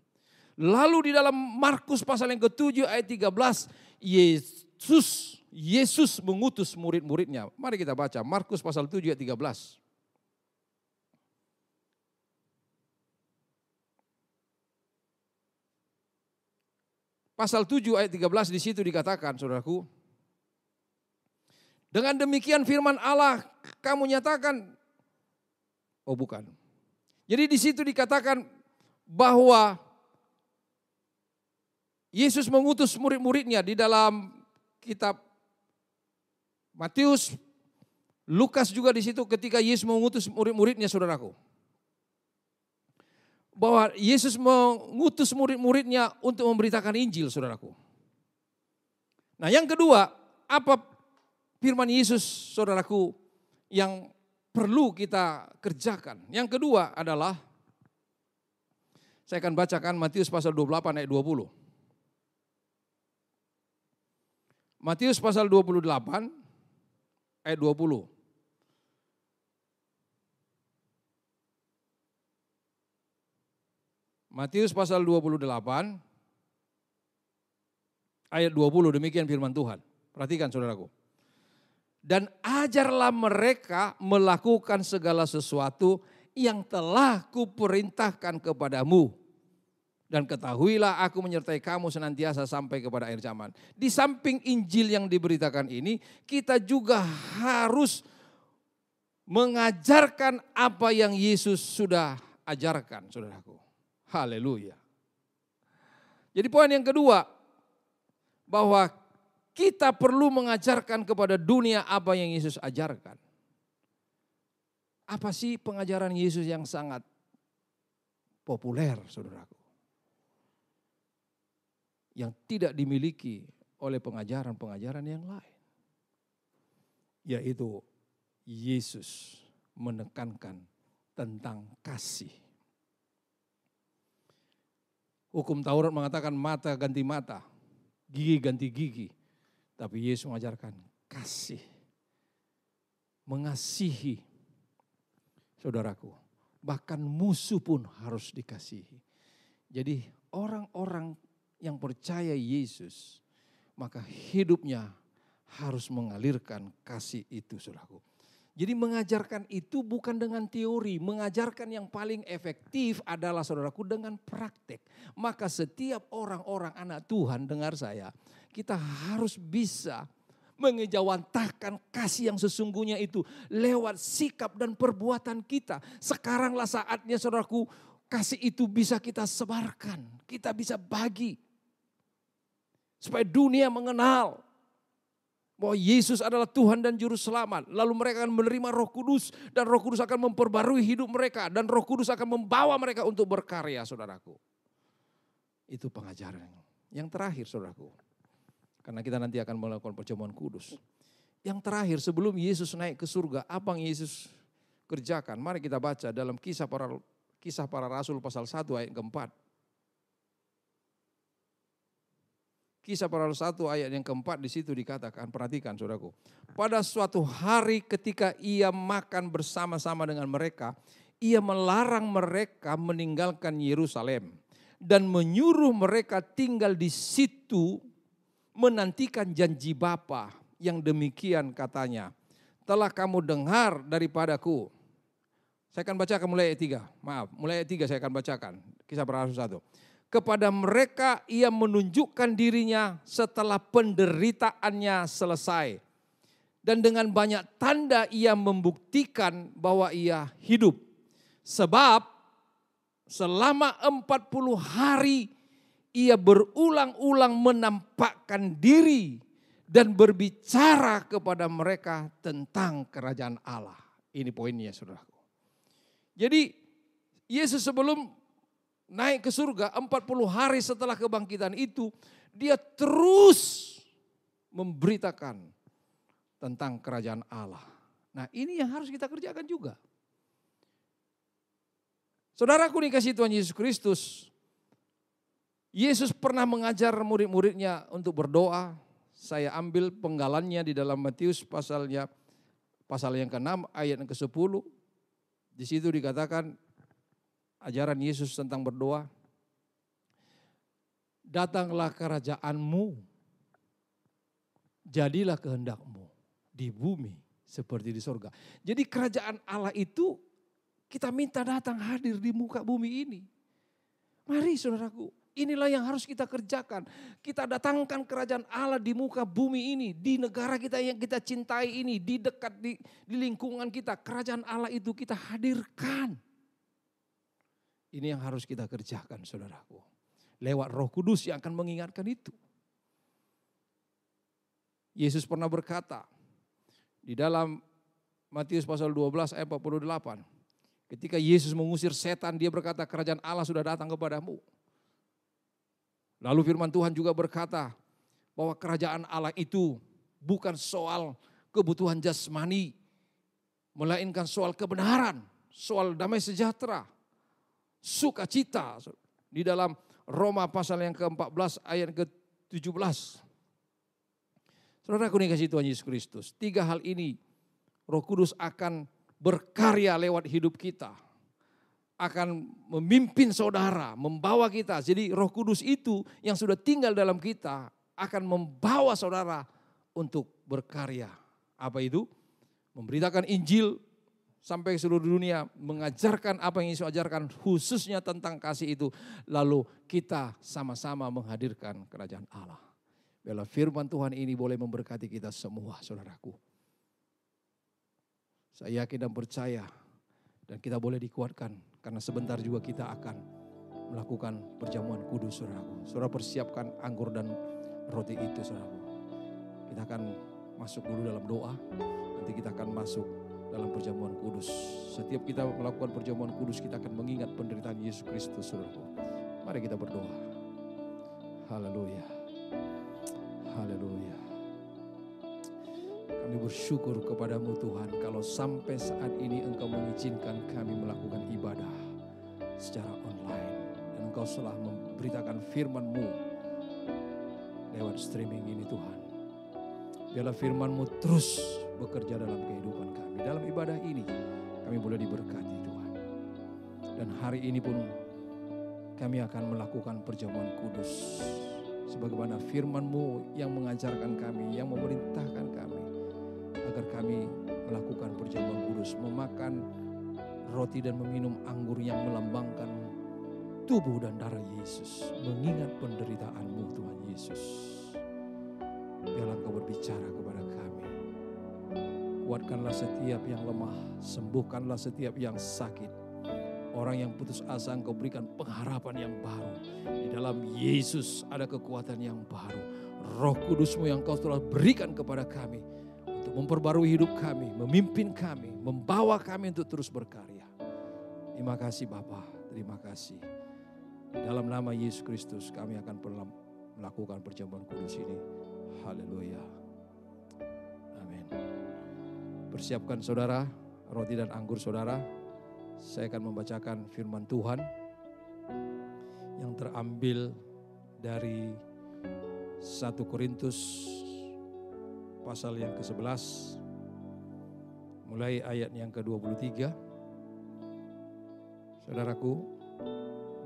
Lalu di dalam Markus pasal yang ke-7 ayat 13, Yesus mengutus murid-muridnya. Mari kita baca Markus pasal 7 ayat 13. Pasal 7 ayat 13 di situ dikatakan, saudaraku. Dengan demikian firman Allah kamu nyatakan. Oh bukan. Jadi di situ dikatakan bahwa Yesus mengutus murid-muridnya di dalam kitab Matius, Lukas juga di situ ketika Yesus mengutus murid-muridnya, saudaraku. Bahwa Yesus mengutus murid-muridnya untuk memberitakan Injil, saudaraku. Nah yang kedua, apa firman Yesus, saudaraku, yang perlu kita kerjakan? Yang kedua adalah, saya akan bacakan Matius pasal 28 ayat 20. Matius pasal 28 ayat 20. Matius pasal 28 ayat 20, demikian firman Tuhan. Perhatikan, saudaraku. Dan ajarlah mereka melakukan segala sesuatu yang telah kuperintahkan kepadamu. Dan ketahuilah aku menyertai kamu senantiasa sampai kepada akhir zaman. Di samping Injil yang diberitakan ini, kita juga harus mengajarkan apa yang Yesus sudah ajarkan, saudaraku. Haleluya. Jadi poin yang kedua, bahwa kita perlu mengajarkan kepada dunia apa yang Yesus ajarkan. Apa sih pengajaran Yesus yang sangat populer, saudaraku? Yang tidak dimiliki oleh pengajaran-pengajaran yang lain. Yaitu Yesus menekankan tentang kasih. Hukum Taurat mengatakan mata ganti mata, gigi ganti gigi. Tapi Yesus mengajarkan kasih. Mengasihi. Saudaraku, bahkan musuh pun harus dikasihi. Jadi orang-orang yang percaya Yesus, maka hidupnya harus mengalirkan kasih itu, saudaraku. Jadi mengajarkan itu bukan dengan teori, mengajarkan yang paling efektif adalah, saudaraku, dengan praktek. Maka setiap orang-orang anak Tuhan, dengar saya, kita harus bisa mengejawantahkan kasih yang sesungguhnya itu lewat sikap dan perbuatan kita. Sekaranglah saatnya, saudaraku, kasih itu bisa kita sebarkan, kita bisa bagi. Supaya dunia mengenal bahwa Yesus adalah Tuhan dan Juru Selamat. Lalu mereka akan menerima Roh Kudus dan Roh Kudus akan memperbarui hidup mereka. Dan Roh Kudus akan membawa mereka untuk berkarya, saudaraku. Itu pengajaran. Yang terakhir, saudaraku. Karena kita nanti akan melakukan perjamuan kudus. Yang terakhir, sebelum Yesus naik ke surga, apa yang Yesus kerjakan? Mari kita baca dalam Kisah Para Rasul pasal 1 ayat keempat. Kisah Para Rasul 1 ayat yang keempat, di situ dikatakan, perhatikan saudaraku. Pada suatu hari ketika ia makan bersama-sama dengan mereka, ia melarang mereka meninggalkan Yerusalem dan menyuruh mereka tinggal di situ menantikan janji Bapa yang demikian katanya. Telah kamu dengar daripadaku. Saya akan bacakan mulai ayat 3. Mulai ayat 3 saya akan bacakan. Kisah Para Rasul 1. Kepada mereka ia menunjukkan dirinya setelah penderitaannya selesai. Dan dengan banyak tanda ia membuktikan bahwa ia hidup. Sebab selama 40 hari ia berulang-ulang menampakkan diri dan berbicara kepada mereka tentang kerajaan Allah. Ini poinnya, saudaraku. Jadi Yesus sebelum naik ke surga 40 hari setelah kebangkitan itu, dia terus memberitakan tentang kerajaan Allah. Nah, ini yang harus kita kerjakan juga. Saudaraku dikasihi Tuhan Yesus Kristus, Yesus pernah mengajar murid-muridnya untuk berdoa. Saya ambil penggalannya di dalam Matius pasal yang ke-6 ayat yang ke-10. Di situ dikatakan ajaran Yesus tentang berdoa. Datanglah kerajaanmu, jadilah kehendakmu di bumi seperti di sorga. Jadi kerajaan Allah itu kita minta datang hadir di muka bumi ini. Mari saudaraku, inilah yang harus kita kerjakan. Kita datangkan kerajaan Allah di muka bumi ini, di negara kita yang kita cintai ini, di dekat di lingkungan kita. Kerajaan Allah itu kita hadirkan. Ini yang harus kita kerjakan, saudaraku. Lewat Roh Kudus yang akan mengingatkan itu. Yesus pernah berkata di dalam Matius pasal 12 ayat 48. Ketika Yesus mengusir setan, dia berkata kerajaan Allah sudah datang kepadamu. Lalu firman Tuhan juga berkata bahwa kerajaan Allah itu bukan soal kebutuhan jasmani, melainkan soal kebenaran, soal damai sejahtera, sukacita. Di dalam Roma pasal yang ke-14 ayat ke-17. Saudaraku dikasihi Tuhan Yesus Kristus, 3 hal ini Roh Kudus akan berkarya lewat hidup kita. Akan memimpin saudara, membawa kita. Jadi Roh Kudus itu yang sudah tinggal dalam kita akan membawa saudara untuk berkarya. Apa itu? Memberitakan Injil sampai ke seluruh dunia, mengajarkan apa yang Yesus ajarkan, khususnya tentang kasih itu. Lalu kita sama-sama menghadirkan kerajaan Allah. Biarlah firman Tuhan ini boleh memberkati kita semua, saudaraku. Saya yakin dan percaya dan kita boleh dikuatkan karena sebentar juga kita akan melakukan perjamuan kudus, saudaraku. Saudara persiapkan anggur dan roti itu, saudaraku. Kita akan masuk dulu dalam doa, nanti kita akan masuk dalam perjamuan kudus. Setiap kita melakukan perjamuan kudus, kita akan mengingat penderitaan Yesus Kristus, saudaraku. Mari kita berdoa. Haleluya. Haleluya. Kami bersyukur kepadamu Tuhan, kalau sampai saat ini Engkau mengizinkan kami melakukan ibadah secara online. Dan Engkau telah memberitakan firman-Mu lewat streaming ini Tuhan. Biarlah firman-Mu terus bekerja dalam kehidupan kami. Dalam ibadah ini kami boleh diberkati Tuhan. Dan hari ini pun kami akan melakukan perjamuan kudus. Sebagaimana firman-Mu yang mengajarkan kami, yang memerintahkan kami. Agar kami melakukan perjamuan kudus, memakan roti dan meminum anggur yang melambangkan tubuh dan darah Yesus. Mengingat penderitaan-Mu Tuhan Yesus. Biarlah Engkau berbicara kepada kami. Kuatkanlah setiap yang lemah, sembuhkanlah setiap yang sakit. Orang yang putus asa Engkau berikan pengharapan yang baru. Di dalam Yesus ada kekuatan yang baru. Roh Kudus-Mu yang Engkau telah berikan kepada kami. Untuk memperbarui hidup kami, memimpin kami, membawa kami untuk terus berkarya. Terima kasih Bapa, terima kasih. Dalam nama Yesus Kristus kami akan melakukan perjamuan kudus ini. Haleluya. Amin. Persiapkan saudara, roti dan anggur saudara. Saya akan membacakan firman Tuhan yang terambil dari 1 Korintus pasal yang ke-11, mulai ayat yang ke-23. Saudaraku,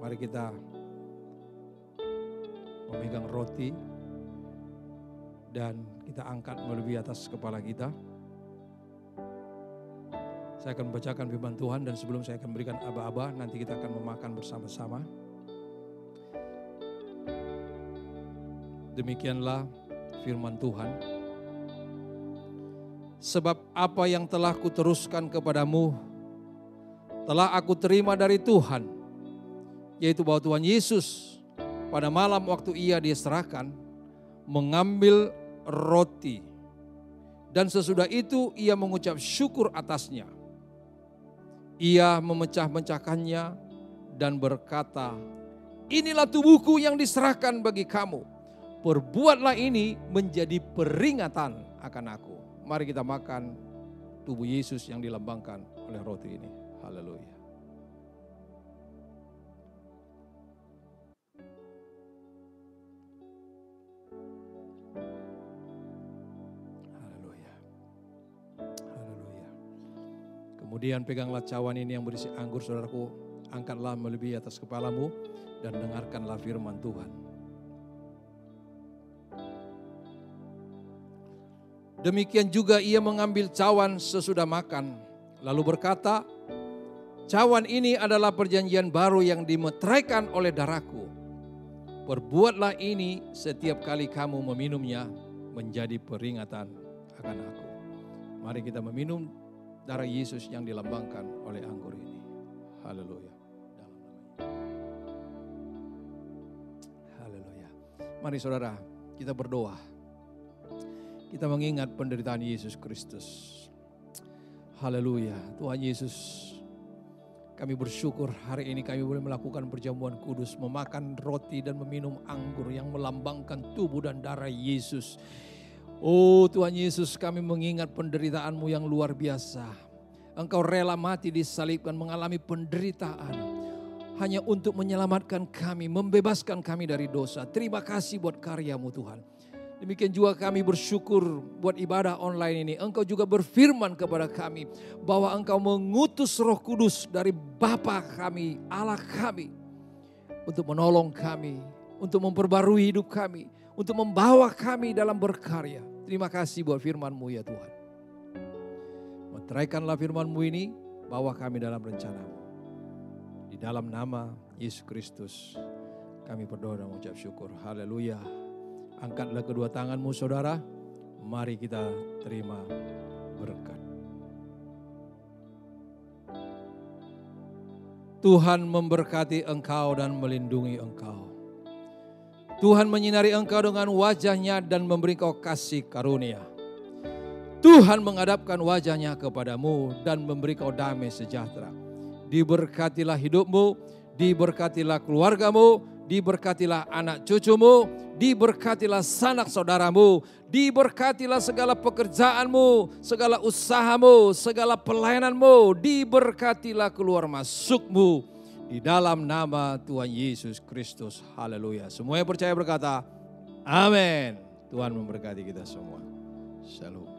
mari kita memegang roti dan kita angkat melebihi atas kepala kita. Saya akan membacakan firman Tuhan dan sebelum saya akan berikan aba-aba, nanti kita akan memakan bersama-sama. Demikianlah firman Tuhan. Sebab apa yang telah kuteruskan kepadamu telah aku terima dari Tuhan, yaitu bahwa Tuhan Yesus pada malam waktu ia diserahkan mengambil roti dan sesudah itu ia mengucap syukur atasnya. Ia memecah-mecahkannya dan berkata, inilah tubuhku yang diserahkan bagi kamu. Perbuatlah ini menjadi peringatan akan aku. Mari kita makan tubuh Yesus yang dilambangkan oleh roti ini. Haleluya. Haleluya. Haleluya. Kemudian peganglah cawan ini yang berisi anggur saudaraku. Angkatlah melebihi atas kepalamu dan dengarkanlah firman Tuhan. Demikian juga ia mengambil cawan sesudah makan. Lalu berkata, cawan ini adalah perjanjian baru yang dimeteraikan oleh darahku. Perbuatlah ini setiap kali kamu meminumnya menjadi peringatan akan aku. Mari kita meminum darah Yesus yang dilambangkan oleh anggur ini. Haleluya. Haleluya. Mari saudara, kita berdoa. Kita mengingat penderitaan Yesus Kristus. Haleluya. Tuhan Yesus, kami bersyukur hari ini kami boleh melakukan perjamuan kudus, memakan roti dan meminum anggur yang melambangkan tubuh dan darah Yesus. Oh Tuhan Yesus, kami mengingat penderitaan-Mu yang luar biasa. Engkau rela mati disalibkan, mengalami penderitaan hanya untuk menyelamatkan kami, membebaskan kami dari dosa. Terima kasih buat karya-Mu Tuhan. Demikian juga kami bersyukur buat ibadah online ini. Engkau juga berfirman kepada kami bahwa Engkau mengutus Roh Kudus dari Bapa kami, Allah kami, untuk menolong kami, untuk memperbarui hidup kami, untuk membawa kami dalam berkarya. Terima kasih buat firman-Mu ya Tuhan. Meteraikanlah firman-Mu ini, bawa kami dalam rencana-Mu. Di dalam nama Yesus Kristus kami berdoa dan mengucap syukur. Haleluya. Angkatlah kedua tanganmu saudara, mari kita terima berkat. Tuhan memberkati engkau dan melindungi engkau. Tuhan menyinari engkau dengan wajahnya dan memberi engkau kasih karunia. Tuhan menghadapkan wajahnya kepadamu dan memberi engkau damai sejahtera. Diberkatilah hidupmu, diberkatilah keluargamu, diberkatilah anak cucumu, diberkatilah sanak saudaramu, diberkatilah segala pekerjaanmu, segala usahamu, segala pelayananmu, diberkatilah keluar masukmu di dalam nama Tuhan Yesus Kristus. Haleluya. Semua yang percaya berkata, amin. Tuhan memberkati kita semua. Shalom.